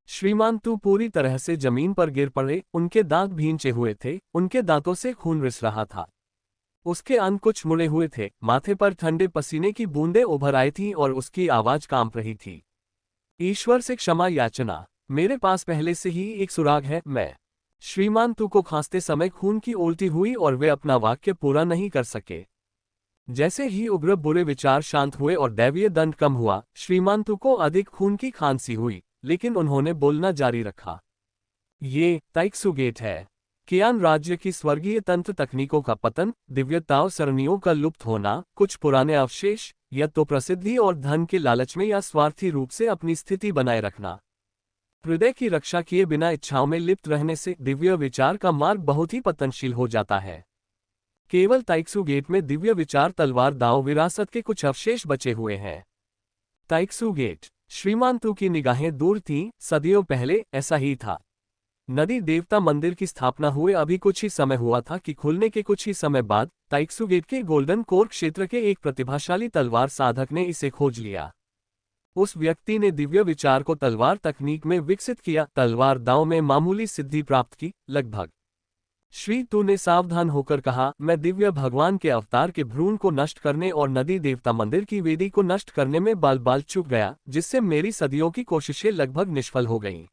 श्रीमान तू पूरी तरह से जमीन पर गिर पड़े। उनके दांत भींचे हुए थे। उनके दांतों से खून रिस रहा था। उसके अंग कुछ मुड़े हुए थे। माथे पर ठंडे पसीने की बूंदें उभर आई थीं और उसकी आवाज कांप रही थी। ईश्वर से क्षमा याचना। मेरे पास पहले से ही एक सुराग है। मैं श्रीमान तू को खांसते समय खून की उल्टी हुई और वे अपना वाक्य पूरा नहीं कर सके। जैसे ही उग्र बुरे विचार शांत हुए और दैवीय दंड कम हुआ, श्रीमान तू को अधिक खून की खांसी हुई, लेकिन उन्होंने बोलना जारी रखा। ये ताइक्सू गेट है। कियान राज्य की स्वर्गीय तंत्र तकनीकों का पतन, दिव्यताओं सरणियों का लुप्त होना, कुछ पुराने अवशेष, या तो प्रसिद्धि और धन के लालच में या स्वार्थी रूप से अपनी स्थिति बनाए रखना। हृदय की रक्षा किए बिना इच्छाओं में लिप्त रहने से दिव्य विचार का मार्ग बहुत ही पतनशील हो जाता है। केवल ताइक्सू गेट में दिव्य विचार तलवार दाव विरासत के कुछ अवशेष बचे हुए हैं। ताइक्सू गेट। श्रीमान तू की निगाहें दूर थीं। सदियों पहले ऐसा ही था। नदी देवता मंदिर की स्थापना हुए अभी कुछ ही समय हुआ था कि खुलने के कुछ ही समय बाद ताइक्सू गेट के गोल्डन कोर क्षेत्र के एक प्रतिभाशाली तलवार साधक ने इसे खोज लिया। उस व्यक्ति ने दिव्य विचार को तलवार तकनीक में विकसित किया, तलवार दांव में मामूली सिद्धि प्राप्त की, लगभग। श्री तू ने सावधान होकर कहा, मैं दिव्य भगवान के अवतार के भ्रूण को नष्ट करने और नदी देवता मंदिर की वेदी को नष्ट करने में बाल बाल चूक गया, जिससे मेरी सदियों की कोशिशें लगभग निष्फल हो गईं।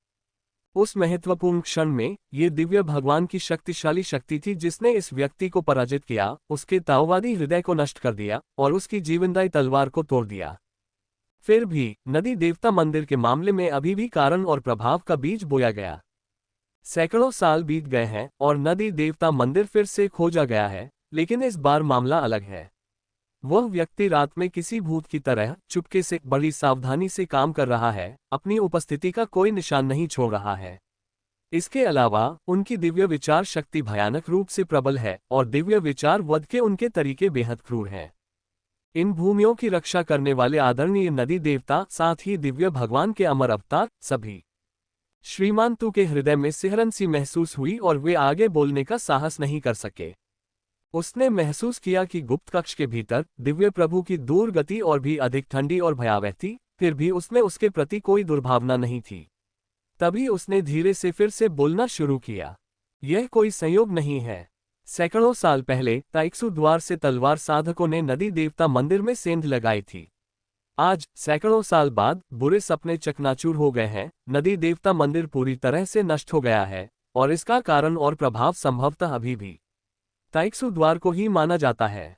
उस महत्वपूर्ण क्षण में ये दिव्य भगवान की शक्तिशाली शक्ति थी जिसने इस व्यक्ति को पराजित किया, उसके ताओवादी हृदय को नष्ट कर दिया और उसकी जीवनदायी तलवार को तोड़ दिया। फिर भी नदी देवता मंदिर के मामले में अभी भी कारण और प्रभाव का बीज बोया गया। सैकड़ों साल बीत गए हैं और नदी देवता मंदिर फिर से खोजा गया है, लेकिन इस बार मामला अलग है। वह व्यक्ति रात में किसी भूत की तरह चुपके से बड़ी सावधानी से काम कर रहा है, अपनी उपस्थिति का कोई निशान नहीं छोड़ रहा है। इसके अलावा उनकी दिव्य विचार शक्ति भयानक रूप से प्रबल है और दिव्य विचार वध के उनके तरीके बेहद क्रूर हैं। इन भूमियों की रक्षा करने वाले आदरणीय नदी देवता, साथ ही दिव्य भगवान के अमर अवतार, सभी। श्रीमान तू के हृदय में सिहरन सी महसूस हुई और वे आगे बोलने का साहस नहीं कर सके। उसने महसूस किया कि गुप्त कक्ष के भीतर दिव्य प्रभु की दूर गति और भी अधिक ठंडी और भयावह थी, फिर भी उसमें उसके प्रति कोई दुर्भावना नहीं थी। तभी उसने धीरे से फिर से बोलना शुरू किया। यह कोई संयोग नहीं है। सैकड़ों साल पहले ताइक्सु द्वार से तलवार साधकों ने नदी देवता मंदिर में सेंध लगाई थी। आज सैकड़ों साल बाद बुरे सपने चकनाचूर हो गए हैं, नदी देवता मंदिर पूरी तरह से नष्ट हो गया है, और इसका कारण और प्रभाव संभवतः अभी भी ताइक्सु द्वार को ही माना जाता है।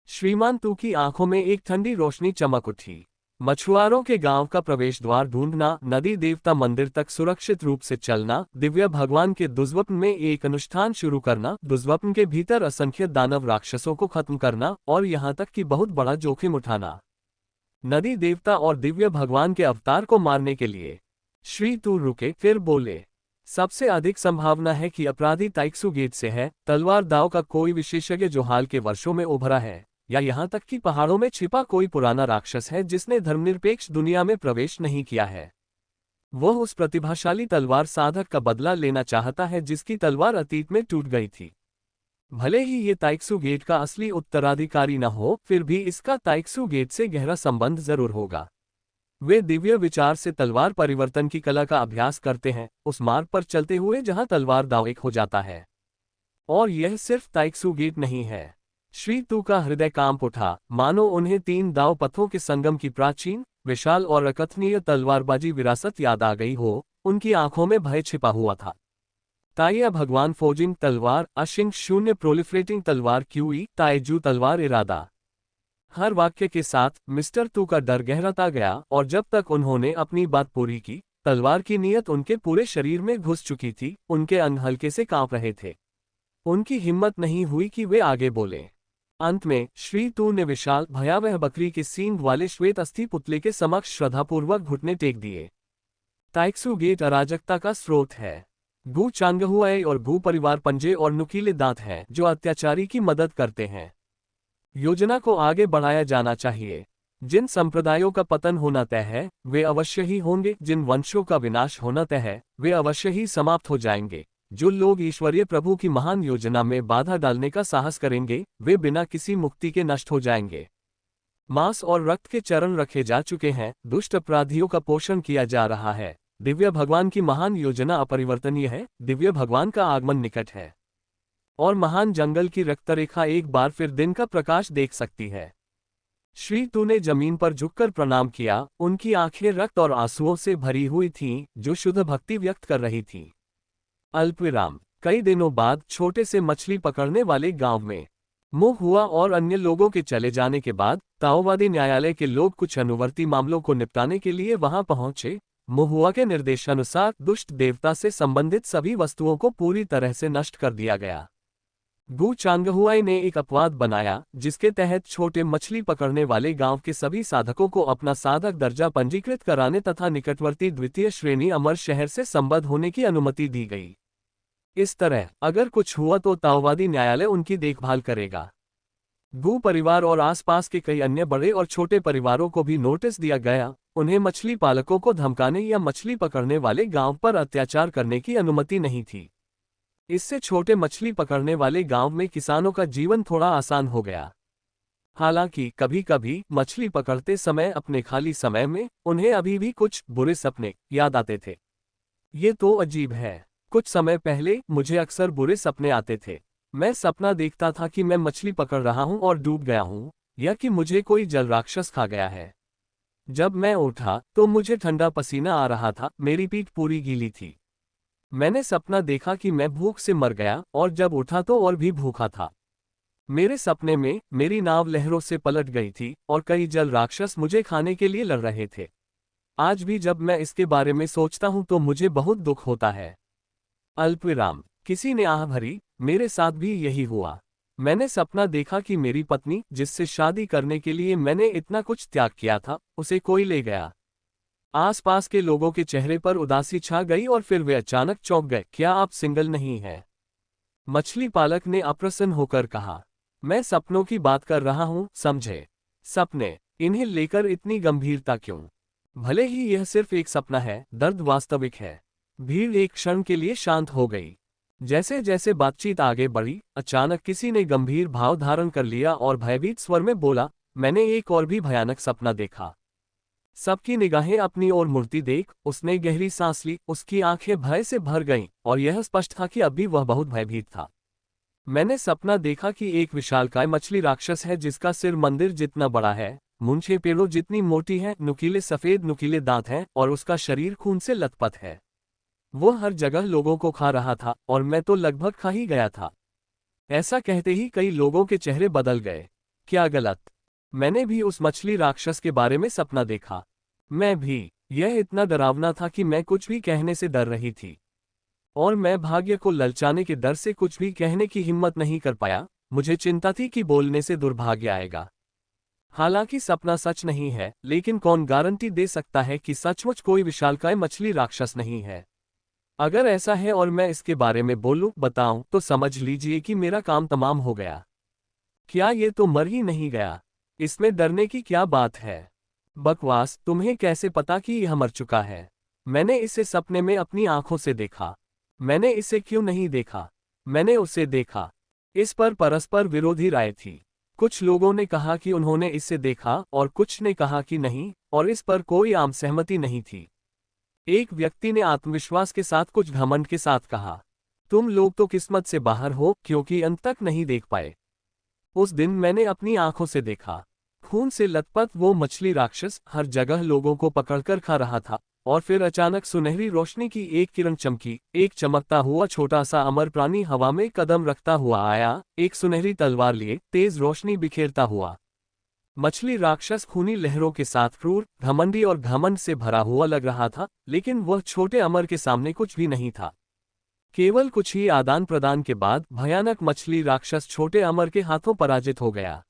श्रीमान तू की आंखों में एक ठंडी रोशनी चमक उठी। मछुआरों के गांव का प्रवेश द्वार ढूंढना, नदी देवता मंदिर तक सुरक्षित रूप से चलना, दिव्य भगवान के दुष्स्वप्न में एक अनुष्ठान शुरू करना, दुष्स्वप्न के भीतर असंख्य दानव राक्षसों को खत्म करना, और यहां तक कि बहुत बड़ा जोखिम उठाना, नदी देवता और दिव्य भगवान के अवतार को मारने के लिए। श्री तू रुके, फिर बोले। सबसे अधिक संभावना है कि अपराधी ताइक्सु गेट से है, तलवार दाव का कोई विशेषज्ञ जो हाल के वर्षों में उभरा है, या यहाँ तक कि पहाड़ों में छिपा कोई पुराना राक्षस है जिसने धर्मनिरपेक्ष दुनिया में प्रवेश नहीं किया है। वह उस प्रतिभाशाली तलवार साधक का बदला लेना चाहता है जिसकी तलवार अतीत में टूट गई थी। भले ही ये ताइक्सु गेट का असली उत्तराधिकारी न हो, फिर भी इसका ताइक्सु गेट से गहरा संबंध जरूर होगा। वे दिव्य विचार से तलवार परिवर्तन की कला का अभ्यास करते हैं, उस मार्ग पर चलते हुए जहां तलवार दाव एक हो जाता है। और यह सिर्फ ताइक्सु गेट नहीं है। श्री तू का हृदय कांप उठा, मानो उन्हें 3 दाव पथों के संगम की प्राचीन, विशाल और अकथनीय तलवारबाजी विरासत याद आ गई हो। उनकी आंखों में भय छिपा हुआ था। ताइया भगवान फोजिंग तलवार, अशिंग शून्य प्रोलिफरेटिंग तलवार, क्यूई ताइजू तलवार इरादा। हर वाक्य के साथ मिस्टर तू का डर गहराता गया, और जब तक उन्होंने अपनी बात पूरी की, तलवार की नीयत उनके पूरे शरीर में घुस चुकी थी। उनके अंग हल्के से कांप रहे थे। उनकी हिम्मत नहीं हुई कि वे आगे बोले। अंत में श्री तू ने विशाल भयावह बकरी के सींग वाले श्वेत अस्थि पुतले के समक्ष श्रद्धापूर्वक घुटने टेक दिए। ताइक्सु गेट अराजकता का स्रोत है। गु चांगहुआई और गु परिवार पंजे और नुकीले दांत हैं जो अत्याचारी की मदद करते हैं। योजना को आगे बढ़ाया जाना चाहिए। जिन संप्रदायों का पतन होना तय है, वे अवश्य ही होंगे। जिन वंशों का विनाश होना तय है, वे अवश्य ही समाप्त हो जाएंगे। जो लोग ईश्वरीय प्रभु की महान योजना में बाधा डालने का साहस करेंगे, वे बिना किसी मुक्ति के नष्ट हो जाएंगे। मांस और रक्त के चरण रखे जा चुके हैं, दुष्ट अपराधियों का पोषण किया जा रहा है। दिव्य भगवान की महान योजना अपरिवर्तनीय है। दिव्य भगवान का आगमन निकट है, और महान जंगल की रक्तरेखा एक बार फिर दिन का प्रकाश देख सकती है। श्री तू ने जमीन पर झुककर प्रणाम किया। उनकी आंखें रक्त और आंसुओं से भरी हुई थीं, जो शुद्ध भक्ति व्यक्त कर रही थीं। अल्पविराम। कई दिनों बाद छोटे से मछली पकड़ने वाले गांव में मुह हुआ, और अन्य लोगों के चले जाने के बाद ताओवादी न्यायालय के लोग कुछ अनुवर्ती मामलों को निपटाने के लिए वहां पहुंचे। मुहुआ के निर्देशानुसार दुष्ट देवता से संबंधित सभी वस्तुओं को पूरी तरह से नष्ट कर दिया गया। गु चांगहुआई ने एक अपवाद बनाया, जिसके तहत छोटे मछली पकड़ने वाले गांव के सभी साधकों को अपना साधक दर्जा पंजीकृत कराने तथा निकटवर्ती द्वितीय श्रेणी अमर शहर से संबद्ध होने की अनुमति दी गई। इस तरह अगर कुछ हुआ तो ताओवादी न्यायालय उनकी देखभाल करेगा। गु परिवार और आसपास के कई अन्य बड़े और छोटे परिवारों को भी नोटिस दिया गया। उन्हें मछली पालकों को धमकाने या मछली पकड़ने वाले गांव पर अत्याचार करने की अनुमति नहीं थी। इससे छोटे मछली पकड़ने वाले गांव में किसानों का जीवन थोड़ा आसान हो गया। हालांकि कभी कभी मछली पकड़ते समय अपने खाली समय में उन्हें अभी भी कुछ बुरे सपने याद आते थे। ये तो अजीब है। कुछ समय पहले मुझे अक्सर बुरे सपने आते थे। मैं सपना देखता था कि मैं मछली पकड़ रहा हूं और डूब गया हूं, या कि मुझे कोई जल राक्षस खा गया है। जब मैं उठा तो मुझे ठंडा पसीना आ रहा था, मेरी पीठ पूरी गीली थी। मैंने सपना देखा कि मैं भूख से मर गया, और जब उठा तो और भी भूखा था। मेरे सपने में मेरी नाव लहरों से पलट गई थी, और कई जल राक्षस मुझे खाने के लिए लड़ रहे थे। आज भी जब मैं इसके बारे में सोचता हूं तो मुझे बहुत दुख होता है। अल्पविराम। किसी ने आह भरी, मेरे साथ भी यही हुआ। मैंने सपना देखा कि मेरी पत्नी, जिससे शादी करने के लिए मैंने इतना कुछ त्याग किया था, उसे कोई ले गया। आसपास के लोगों के चेहरे पर उदासी छा गई और फिर वे अचानक चौंक गए। क्या आप सिंगल नहीं हैं? मछली पालक ने अप्रसन्न होकर कहा। मैं सपनों की बात कर रहा हूं, समझे? सपने, इन्हें लेकर इतनी गंभीरता क्यों? भले ही यह सिर्फ एक सपना है, दर्द वास्तविक है। भीड़ एक क्षण के लिए शांत हो गई। जैसे जैसे बातचीत आगे बढ़ी, अचानक किसी ने गंभीर भाव धारण कर लिया और भयभीत स्वर में बोला, मैंने एक और भी भयानक सपना देखा। सबकी निगाहें अपनी ओर मुड़ती देख उसने गहरी सांस ली, उसकी आंखें भय से भर गईं और यह स्पष्ट था कि अभी वह बहुत भयभीत था। मैंने सपना देखा कि एक विशालकाय मछली राक्षस है जिसका सिर मंदिर जितना बड़ा है, मूंछें पेड़ों जितनी मोटी हैं, नुकीले सफेद नुकीले दांत हैं और उसका शरीर खून से लथपथ है। वो हर जगह लोगों को खा रहा था और मैं तो लगभग खा ही गया था। ऐसा कहते ही कई लोगों के चेहरे बदल गए। क्या गलत? मैंने भी उस मछली राक्षस के बारे में सपना देखा। मैं भी। यह इतना डरावना था कि मैं कुछ भी कहने से डर रही थी। और मैं भाग्य को ललचाने के डर से कुछ भी कहने की हिम्मत नहीं कर पाया। मुझे चिंता थी कि बोलने से दुर्भाग्य आएगा। हालांकि सपना सच नहीं है, लेकिन कौन गारंटी दे सकता है कि सचमुच कोई विशालकाय मछली राक्षस नहीं है। अगर ऐसा है और मैं इसके बारे में बताऊं तो समझ लीजिए कि मेरा काम तमाम हो गया। क्या ये तो मर ही नहीं गया? इसमें डरने की क्या बात है? बकवास, तुम्हें कैसे पता कि यह मर चुका है? मैंने इसे सपने में अपनी आंखों से देखा। मैंने इसे क्यों नहीं देखा? मैंने उसे देखा। इस पर परस्पर विरोधी राय थी। कुछ लोगों ने कहा कि उन्होंने इसे देखा और कुछ ने कहा कि नहीं, और इस पर कोई आम सहमति नहीं थी। एक व्यक्ति ने आत्मविश्वास के साथ कुछ घमंड के साथ कहा, तुम लोग तो किस्मत से बाहर हो क्योंकि अंत तक नहीं देख पाए। उस दिन मैंने अपनी आंखों से देखा। खून से लथपथ वो मछली राक्षस हर जगह लोगों को पकड़कर खा रहा था, और फिर अचानक सुनहरी रोशनी की एक किरण चमकी। एक चमकता हुआ छोटा सा अमर प्राणी हवा में कदम रखता हुआ आया, एक सुनहरी तलवार लिए, तेज रोशनी बिखेरता हुआ। मछली राक्षस खूनी लहरों के साथ क्रूर, घमंडी और घमंड से भरा हुआ लग रहा था, लेकिन वह छोटे अमर के सामने कुछ भी नहीं था। केवल कुछ ही आदान प्रदान के बाद भयानक मछली राक्षस छोटे अमर के हाथों पराजित हो गया।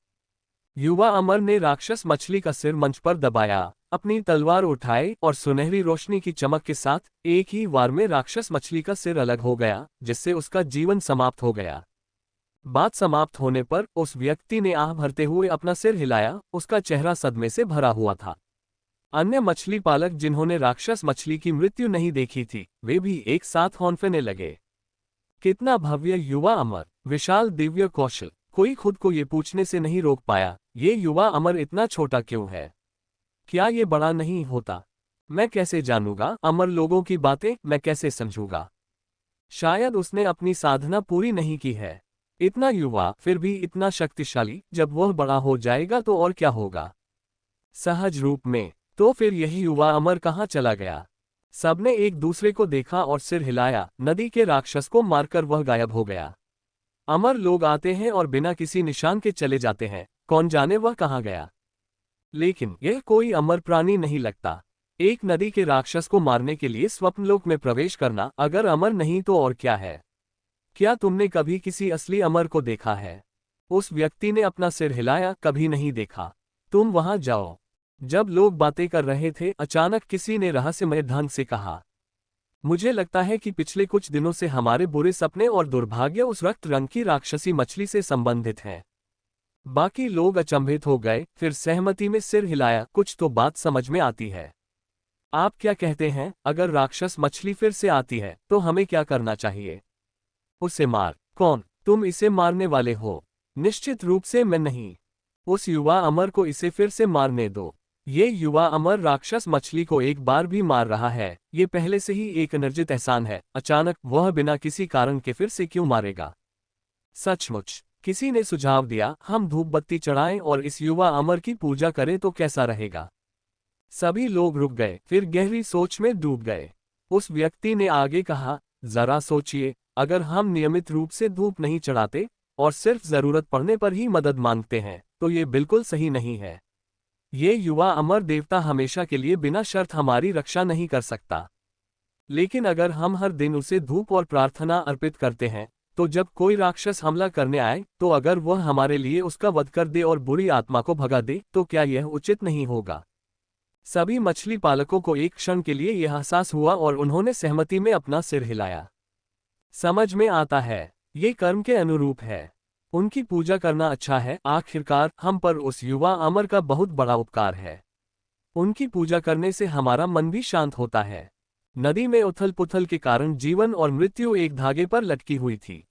युवा अमर ने राक्षस मछली का सिर मंच पर दबाया, अपनी तलवार उठाई और सुनहरी रोशनी की चमक के साथ एक ही वार में राक्षस मछली का सिर अलग हो गया, जिससे उसका जीवन समाप्त हो गया। बात समाप्त होने पर उस व्यक्ति ने आह भरते हुए अपना सिर हिलाया, उसका चेहरा सदमे से भरा हुआ था। अन्य मछली पालक जिन्होंने राक्षस मछली की मृत्यु नहीं देखी थी, वे भी एक साथ हौंफने लगे। कितना भव्य युवा अमर, विशाल दिव्य कौशल! कोई खुद को ये पूछने से नहीं रोक पाया, ये युवा अमर इतना छोटा क्यों है? क्या ये बड़ा नहीं होता? मैं कैसे जानूंगा अमर लोगों की बातें, मैं कैसे समझूंगा? शायद उसने अपनी साधना पूरी नहीं की है। इतना युवा फिर भी इतना शक्तिशाली, जब वह बड़ा हो जाएगा तो और क्या होगा? सहज रूप में। तो फिर यही युवा अमर कहाँ चला गया? सबने एक दूसरे को देखा और सिर हिलाया। नदी के राक्षस को मारकर वह गायब हो गया। अमर लोग आते हैं और बिना किसी निशान के चले जाते हैं, कौन जाने वह कहाँ गया। लेकिन यह कोई अमर प्राणी नहीं लगता। एक नदी के राक्षस को मारने के लिए स्वप्नलोक में प्रवेश करना अगर अमर नहीं तो और क्या है? क्या तुमने कभी किसी असली अमर को देखा है? उस व्यक्ति ने अपना सिर हिलाया, कभी नहीं देखा। तुम वहां जाओ। जब लोग बातें कर रहे थे, अचानक किसी ने रहस्यमय ढंग से कहा, मुझे लगता है कि पिछले कुछ दिनों से हमारे बुरे सपने और दुर्भाग्य उस रक्त रंग की राक्षसी मछली से संबंधित हैं। बाकी लोग अचंभित हो गए, फिर सहमति में सिर हिलाया, कुछ तो बात समझ में आती है। आप क्या कहते हैं, अगर राक्षस मछली फिर से आती है तो हमें क्या करना चाहिए? उसे मार। कौन? तुम इसे मारने वाले हो? निश्चित रूप से मैं नहीं। उस युवा अमर को इसे फिर से मारने दो। ये युवा अमर राक्षस मछली को एक बार भी मार रहा है, ये पहले से ही एक अनर्जित एहसान है, अचानक वह बिना किसी कारण के फिर से क्यों मारेगा? सचमुच। किसी ने सुझाव दिया, हम धूप बत्ती चढ़ाएं और इस युवा अमर की पूजा करें तो कैसा रहेगा? सभी लोग रुक गए, फिर गहरी सोच में डूब गए। उस व्यक्ति ने आगे कहा, जरा सोचिए, अगर हम नियमित रूप से धूप नहीं चढ़ाते और सिर्फ जरूरत पड़ने पर ही मदद मांगते हैं, तो ये बिल्कुल सही नहीं है। ये युवा अमर देवता हमेशा के लिए बिना शर्त हमारी रक्षा नहीं कर सकता। लेकिन अगर हम हर दिन उसे धूप और प्रार्थना अर्पित करते हैं, तो जब कोई राक्षस हमला करने आए, तो अगर वह हमारे लिए उसका वध कर दे और बुरी आत्मा को भगा दे, तो क्या यह उचित नहीं होगा? सभी मछली पालकों को एक क्षण के लिए यह एहसास हुआ और उन्होंने सहमति में अपना सिर हिलाया। समझ में आता है, ये कर्म के अनुरूप है। उनकी पूजा करना अच्छा है, आखिरकार हम पर उस युवा अमर का बहुत बड़ा उपकार है। उनकी पूजा करने से हमारा मन भी शांत होता है। नदी में उथल पुथल के कारण जीवन और मृत्यु एक धागे पर लटकी हुई थी।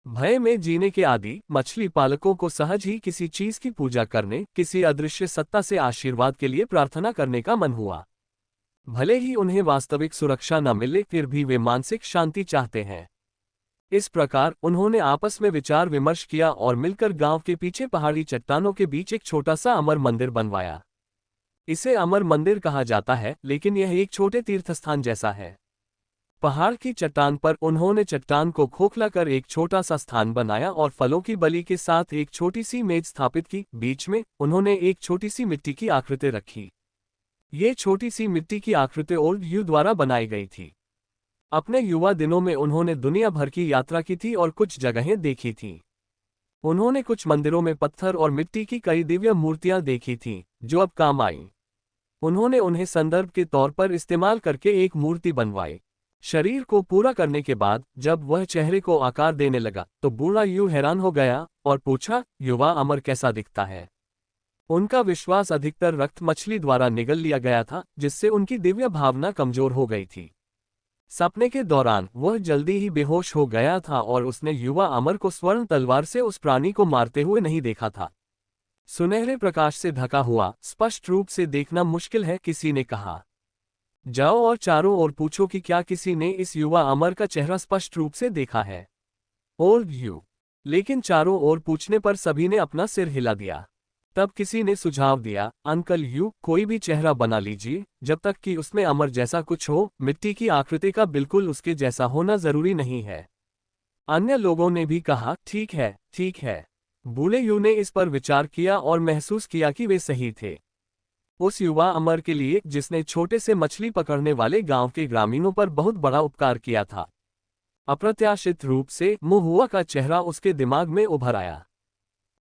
भय में जीने के आदि मछली पालकों को सहज ही किसी चीज की पूजा करने, किसी अदृश्य सत्ता से आशीर्वाद के लिए प्रार्थना करने का मन हुआ। भले ही उन्हें वास्तविक सुरक्षा न मिले, फिर भी वे मानसिक शांति चाहते हैं। इस प्रकार उन्होंने आपस में विचार विमर्श किया और मिलकर गांव के पीछे पहाड़ी चट्टानों के बीच एक छोटा सा अमर मंदिर बनवाया। इसे अमर मंदिर कहा जाता है, लेकिन यह एक छोटे तीर्थस्थान जैसा है। पहाड़ की चट्टान पर उन्होंने चट्टान को खोखला कर एक छोटा सा स्थान बनाया और फलों की बलि के साथ एक छोटी सी मेज स्थापित की। बीच में उन्होंने एक छोटी सी मिट्टी की आकृति रखी। ये छोटी सी मिट्टी की आकृति ओल्ड यू द्वारा बनाई गई थी। अपने युवा दिनों में उन्होंने दुनिया भर की यात्रा की थी और कुछ जगहें देखी थीं। उन्होंने कुछ मंदिरों में पत्थर और मिट्टी की कई दिव्य मूर्तियां देखी थीं, जो अब काम आईं। उन्होंने उन्हें संदर्भ के तौर पर इस्तेमाल करके एक मूर्ति बनवाई। शरीर को पूरा करने के बाद जब वह चेहरे को आकार देने लगा तो बूढ़ा यू हैरान हो गया और पूछा, युवा अमर कैसा दिखता है? उनका विश्वास अधिकतर रक्त मछली द्वारा निगल लिया गया था, जिससे उनकी दिव्य भावना कमजोर हो गई थी। सपने के दौरान वह जल्दी ही बेहोश हो गया था और उसने युवा अमर को स्वर्ण तलवार से उस प्राणी को मारते हुए नहीं देखा था। सुनहरे प्रकाश से ढका हुआ, स्पष्ट रूप से देखना मुश्किल है, किसी ने कहा। जाओ और चारों ओर पूछो कि क्या किसी ने इस युवा अमर का चेहरा स्पष्ट रूप से देखा है। Old you. लेकिन चारों ओर पूछने पर सभी ने अपना सिर हिला दिया। तब किसी ने सुझाव दिया, अंकल यू, कोई भी चेहरा बना लीजिए, जब तक कि उसमें अमर जैसा कुछ हो। मिट्टी की आकृति का बिल्कुल उसके जैसा होना जरूरी नहीं है। अन्य लोगों ने भी कहा, ठीक है, ठीक है। बूढ़े यू ने इस पर विचार किया और महसूस किया कि वे सही थे। उस युवा अमर के लिए जिसने छोटे से मछली पकड़ने वाले गांव के ग्रामीणों पर बहुत बड़ा उपकार किया था। अप्रत्याशित रूप से मोहुआ का चेहरा उसके दिमाग में उभर आया।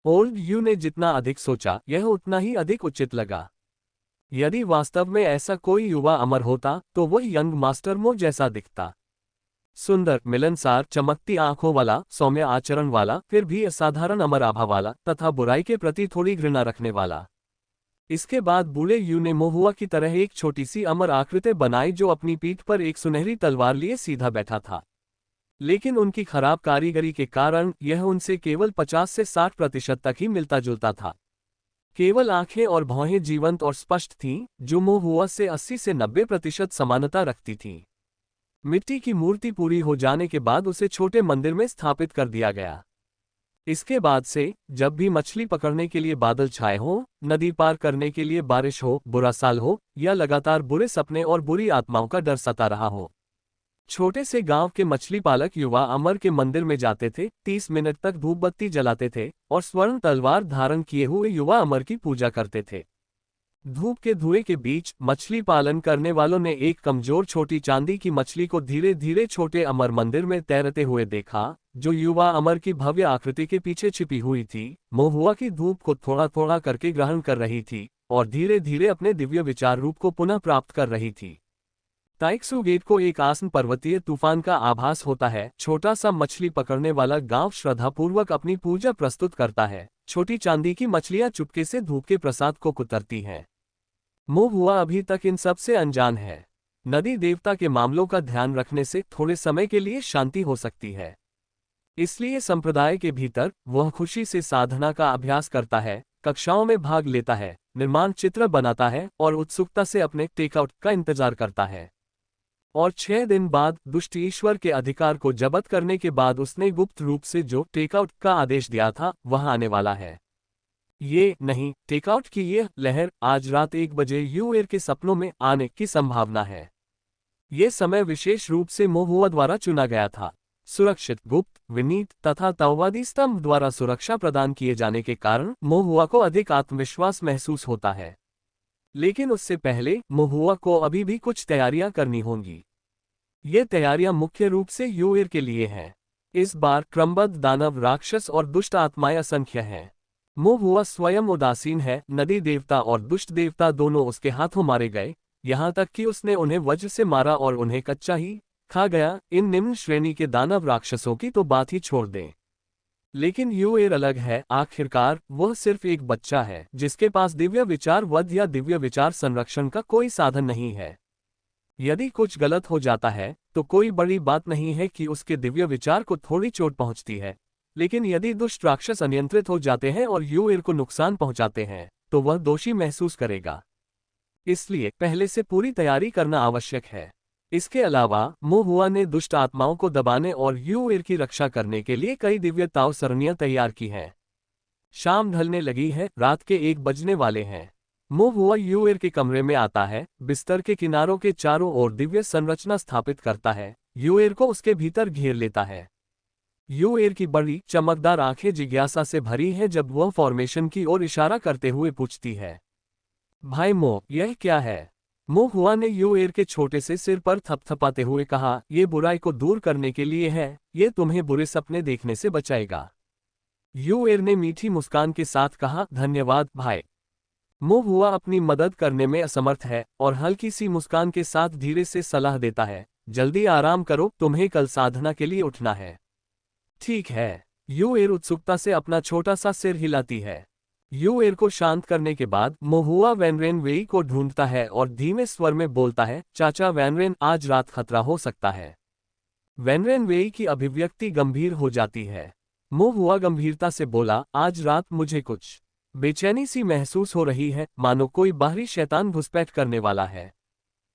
ओल्ड यू ने जितना अधिक सोचा, यह उतना ही अधिक उचित लगा। यदि वास्तव में ऐसा कोई युवा अमर होता तो वह यंग मास्टर मो जैसा दिखता। सुंदर, मिलनसार, चमकती आंखों वाला, सौम्य आचरण वाला, फिर भी असाधारण अमर आभा वाला तथा बुराई के प्रति थोड़ी घृणा रखने वाला। इसके बाद बूढ़े यू ने मोहुआ की तरह एक छोटी सी अमर आकृति बनाई जो अपनी पीठ पर एक सुनहरी तलवार लिए सीधा बैठा था। लेकिन उनकी खराब कारीगरी के कारण यह उनसे केवल 50 से 60% तक ही मिलता जुलता था। केवल आंखें और भौहें जीवंत और स्पष्ट थीं, जो मोहुआ से 80 से 90% समानता रखती थीं। मिट्टी की मूर्ति पूरी हो जाने के बाद उसे छोटे मंदिर में स्थापित कर दिया गया। इसके बाद से जब भी मछली पकड़ने के लिए बादल छाए हों, नदी पार करने के लिए बारिश हो, बुरा साल हो या लगातार बुरे सपने और बुरी आत्माओं का डर सता रहा हो, छोटे से गांव के मछली पालक युवा अमर के मंदिर में जाते थे, 30 मिनट तक धूप बत्ती जलाते थे और स्वर्ण तलवार धारण किए हुए युवा अमर की पूजा करते थे। धूप के धुएं के बीच मछली पालन करने वालों ने एक कमजोर छोटी चांदी की मछली को धीरे धीरे छोटे अमर मंदिर में तैरते हुए देखा, जो युवा अमर की भव्य आकृति के पीछे छिपी हुई थी। मोहुआ की धूप को थोड़ा थोड़ा करके ग्रहण कर रही थी और धीरे धीरे अपने दिव्य विचार रूप को पुनः प्राप्त कर रही थी। ताइक्सू गेट को एक आसन पर्वतीय तूफान का आभास होता है। छोटा सा मछली पकड़ने वाला गांव श्रद्धापूर्वक अपनी पूजा प्रस्तुत करता है। छोटी चांदी की मछलियां चुपके से धूप के प्रसाद को कुतरती हैं। मोहुआ अभी तक इन सब से अनजान है। नदी देवता के मामलों का ध्यान रखने से थोड़े समय के लिए शांति हो सकती है। इसलिए संप्रदाय के भीतर वह खुशी से साधना का अभ्यास करता है, कक्षाओं में भाग लेता है, निर्माण चित्र बनाता है और उत्सुकता से अपने टेकआउट का इंतजार करता है। और 6 दिन बाद दुष्ट ईश्वर के अधिकार को जब्त करने के बाद उसने गुप्त रूप से जो टेकआउट का आदेश दिया था वह आने वाला है। ये नहीं, टेकआउट की यह लहर आज रात 1 बजे यूएर के सपनों में आने की संभावना है। ये समय विशेष रूप से मोहुआ द्वारा चुना गया था। सुरक्षित, गुप्त, विनीत तथा तववादी स्तंभ द्वारा सुरक्षा प्रदान किए जाने के कारण मोहुआ को अधिक आत्मविश्वास महसूस होता है। लेकिन उससे पहले मोहुआ को अभी भी कुछ तैयारियां करनी होंगी। ये तैयारियां मुख्य रूप से यूएर के लिए हैं। इस बार क्रमबद्ध दानव, राक्षस और दुष्ट आत्माएं असंख्य हैं। मोहुआ स्वयं उदासीन है। नदी देवता और दुष्ट देवता दोनों उसके हाथों मारे गए, यहाँ तक कि उसने उन्हें वज्र से मारा और उन्हें कच्चा ही खा गया। इन निम्न श्रेणी के दानव राक्षसों की तो बात ही छोड़ दें। लेकिन यूएर अलग है। आखिरकार वह सिर्फ एक बच्चा है जिसके पास दिव्य विचार वध या दिव्य विचार संरक्षण का कोई साधन नहीं है। यदि कुछ गलत हो जाता है तो कोई बड़ी बात नहीं है कि उसके दिव्य विचार को थोड़ी चोट पहुंचती है, लेकिन यदि दुष्ट राक्षस अनियंत्रित हो जाते हैं और यूएर को नुकसान पहुंचाते हैं तो वह दोषी महसूस करेगा। इसलिए पहले से पूरी तैयारी करना आवश्यक है। इसके अलावा मोहुआ ने दुष्ट आत्माओं को दबाने और यूएर की रक्षा करने के लिए कई दिव्य ताव सरणियां तैयार की हैं। शाम ढलने लगी है, रात के 1 बजने वाले हैं। मोहुआ यूएर के कमरे में आता है, बिस्तर के किनारों के चारों ओर दिव्य संरचना स्थापित करता है, यूएर को उसके भीतर घेर लेता है। यूएर की बड़ी चमकदार आंखें जिज्ञासा से भरी हैं जब वह फॉर्मेशन की ओर इशारा करते हुए पूछती है, भाई मो, यह क्या है? मोहुआ ने यूएर के छोटे से सिर पर थपथपाते हुए कहा, ये बुराई को दूर करने के लिए है, ये तुम्हें बुरे सपने देखने से बचाएगा। यूएर ने मीठी मुस्कान के साथ कहा, धन्यवाद भाई। मोहुआ अपनी मदद करने में असमर्थ है और हल्की सी मुस्कान के साथ धीरे से सलाह देता है, जल्दी आराम करो, तुम्हें कल साधना के लिए उठना है। ठीक है। यूएर उत्सुकता से अपना छोटा सा सिर हिलाती है। यूएर को शांत करने के बाद मोहुआ वैनरेन वेई को ढूंढता है और धीमे स्वर में बोलता है, चाचा वैनरेन, आज रात खतरा हो सकता है। वैनरेन वेई की अभिव्यक्ति गंभीर हो जाती है। मोहुआ गंभीरता से बोला, आज रात मुझे कुछ बेचैनी सी महसूस हो रही है, मानो कोई बाहरी शैतान घुसपैठ करने वाला है।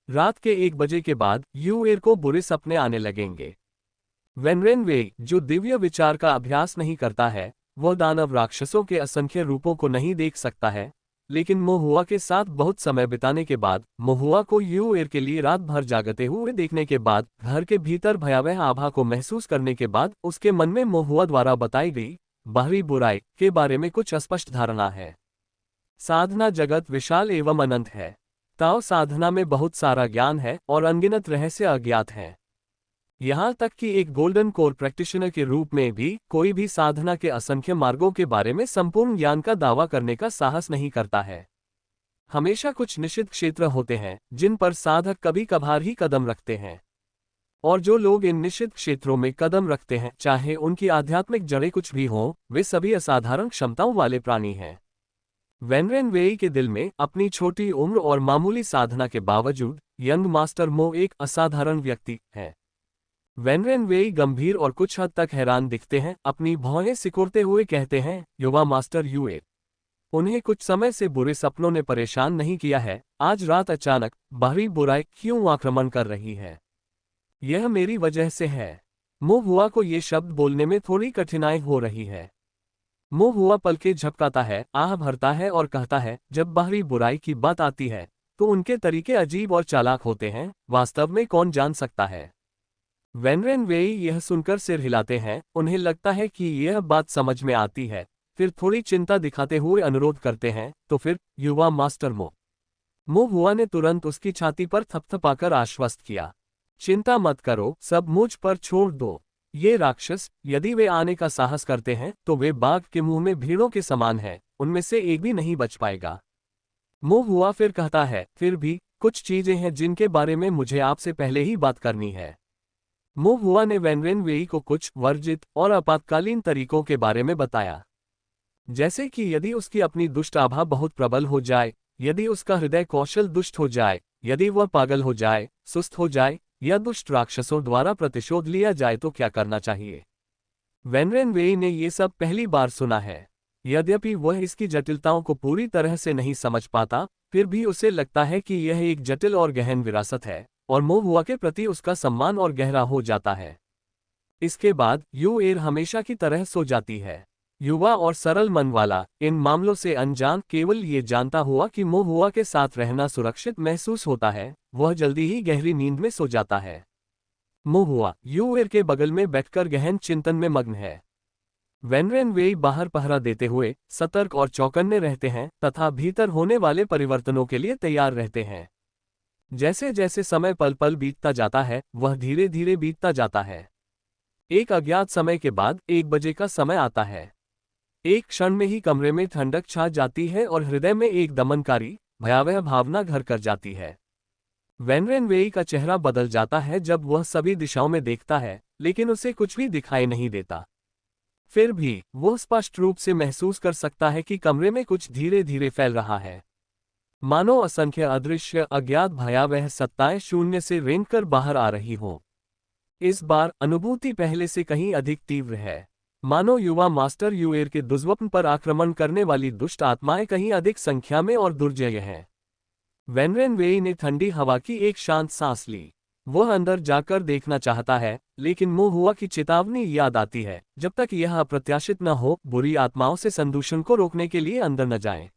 रात के 1 बजे के बाद यूएर को बुरे सपने आने लगेंगे। वैनरेन वेई, जो दिव्य विचार का अभ्यास नहीं करता है, वह दानव राक्षसों के असंख्य रूपों को नहीं देख सकता है, लेकिन मोहुआ के साथ बहुत समय बिताने के बाद, मोहुआ को यूएर के लिए रात भर जागते हुए देखने के बाद, घर के भीतर भयावह आभा को महसूस करने के बाद, उसके मन में मोहुआ द्वारा बताई गई बाहरी बुराई के बारे में कुछ अस्पष्ट धारणा है। साधना जगत विशाल एवं अनंत है। ताओ साधना में बहुत सारा ज्ञान है और अनगिनत रहस्य अज्ञात हैं। यहाँ तक कि एक गोल्डन कोर प्रैक्टिशनर के रूप में भी कोई भी साधना के असंख्य मार्गों के बारे में संपूर्ण ज्ञान का दावा करने का साहस नहीं करता है। हमेशा कुछ निश्चित क्षेत्र होते हैं जिन पर साधक कभी कभार ही कदम रखते हैं, और जो लोग इन निश्चित क्षेत्रों में कदम रखते हैं, चाहे उनकी आध्यात्मिक जड़ें कुछ भी हों, वे सभी असाधारण क्षमताओं वाले प्राणी हैं। वैनरेन वेई के दिल में अपनी छोटी उम्र और मामूली साधना के बावजूद यंग मास्टर मो एक असाधारण व्यक्ति है। वैनरेन वेई गंभीर और कुछ हद तक हैरान दिखते हैं, अपनी भौहें सिकुड़ते हुए कहते हैं, युवा मास्टर यूए, उन्हें कुछ समय से बुरे सपनों ने परेशान नहीं किया है, आज रात अचानक बाहरी बुराई क्यों आक्रमण कर रही है? यह मेरी वजह से है। मोहुआ को ये शब्द बोलने में थोड़ी कठिनाई हो रही है। मोहुआ पलके झपकाता है, आह भरता है और कहता है, जब बाहरी बुराई की बात आती है तो उनके तरीके अजीब और चालाक होते हैं, वास्तव में कौन जान सकता है। वैनरेन वेई यह सुनकर सिर हिलाते हैं, उन्हें लगता है कि यह बात समझ में आती है, फिर थोड़ी चिंता दिखाते हुए अनुरोध करते हैं, तो फिर युवा मास्टर मो। मोहुआ ने तुरंत उसकी छाती पर थपथपाकर आश्वस्त किया, चिंता मत करो, सब मुझ पर छोड़ दो। ये राक्षस, यदि वे आने का साहस करते हैं तो वे बाघ के मुंह में भीड़ों के समान हैं, उनमें से एक भी नहीं बच पाएगा। मोहुआ फिर कहता है, फिर भी कुछ चीजें हैं जिनके बारे में मुझे आपसे पहले ही बात करनी है। मोहुआ ने वैनरेन वेई को कुछ वर्जित और आपातकालीन तरीकों के बारे में बताया, जैसे कि यदि उसकी अपनी दुष्ट आभा बहुत प्रबल हो जाए, यदि उसका हृदय कौशल दुष्ट हो जाए, यदि वह पागल हो जाए, सुस्त हो जाए या दुष्ट राक्षसों द्वारा प्रतिशोध लिया जाए तो क्या करना चाहिए। वैनरेन वेई ने ये सब पहली बार सुना है। यद्यपि वह इसकी जटिलताओं को पूरी तरह से नहीं समझ पाता, फिर भी उसे लगता है कि यह एक जटिल और गहन विरासत है और मोहुआ के प्रति उसका सम्मान और गहरा हो जाता है। इसके बाद यूएर हमेशा की तरह सो जाती है। युवा और सरल मन वाला, इन मामलों से अनजान, केवल ये जानता हुआ कि मोहुआ के साथ रहना सुरक्षित महसूस होता है, वह जल्दी ही गहरी नींद में सो जाता है। मोहुआ यूएर के बगल में बैठकर गहन चिंतन में मग्न है। वैनरेन वेई बाहर पहरा देते हुए सतर्क और चौकन्ने रहते हैं तथा भीतर होने वाले परिवर्तनों के लिए तैयार रहते हैं। जैसे जैसे समय पल पल बीतता जाता है, वह धीरे धीरे बीतता जाता है। एक अज्ञात समय के बाद 1 बजे का समय आता है। एक क्षण में ही कमरे में ठंडक छा जाती है और हृदय में एक दमनकारी, भयावह भावना घर कर जाती है। वैनरेन वेई का चेहरा बदल जाता है जब वह सभी दिशाओं में देखता है, लेकिन उसे कुछ भी दिखाई नहीं देता। फिर भी वह स्पष्ट रूप से महसूस कर सकता है कि कमरे में कुछ धीरे धीरे फैल रहा है। मानो असंख्य अदृश्य अज्ञात भयावह सत्ताएं शून्य से रेंग कर बाहर आ रही हों। इस बार अनुभूति पहले से कहीं अधिक तीव्र है। मानो युवा मास्टर यूएर के दुष्स्वप्न पर आक्रमण करने वाली दुष्ट आत्माएं कहीं अधिक संख्या में और दुर्जय हैं। वेनरेन वेई ने ठंडी हवा की एक शांत सांस ली। वह अंदर जाकर देखना चाहता है, लेकिन मुंह हुआ की चेतावनी याद आती है, जब तक यह अप्रत्याशित न हो, बुरी आत्माओं से संदूषण को रोकने के लिए अंदर न जाएं।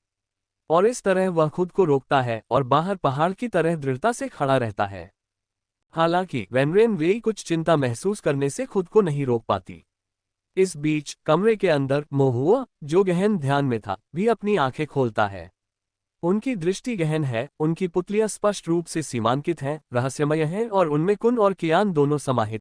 और इस तरह वह खुद को रोकता है और बाहर पहाड़ की तरह दृढ़ता से खड़ा रहता है। हालांकि वेनरेन वेई कुछ चिंता महसूस करने से खुद को नहीं रोक पाती। इस बीच कमरे के अंदर मोहुआ, जो गहन ध्यान में था, भी अपनी आंखें खोलता है। उनकी दृष्टि गहन है, उनकी पुतलियां स्पष्ट रूप से सीमांकित हैं, रहस्यमय हैं और उनमें कुन और कियान दोनों समाहित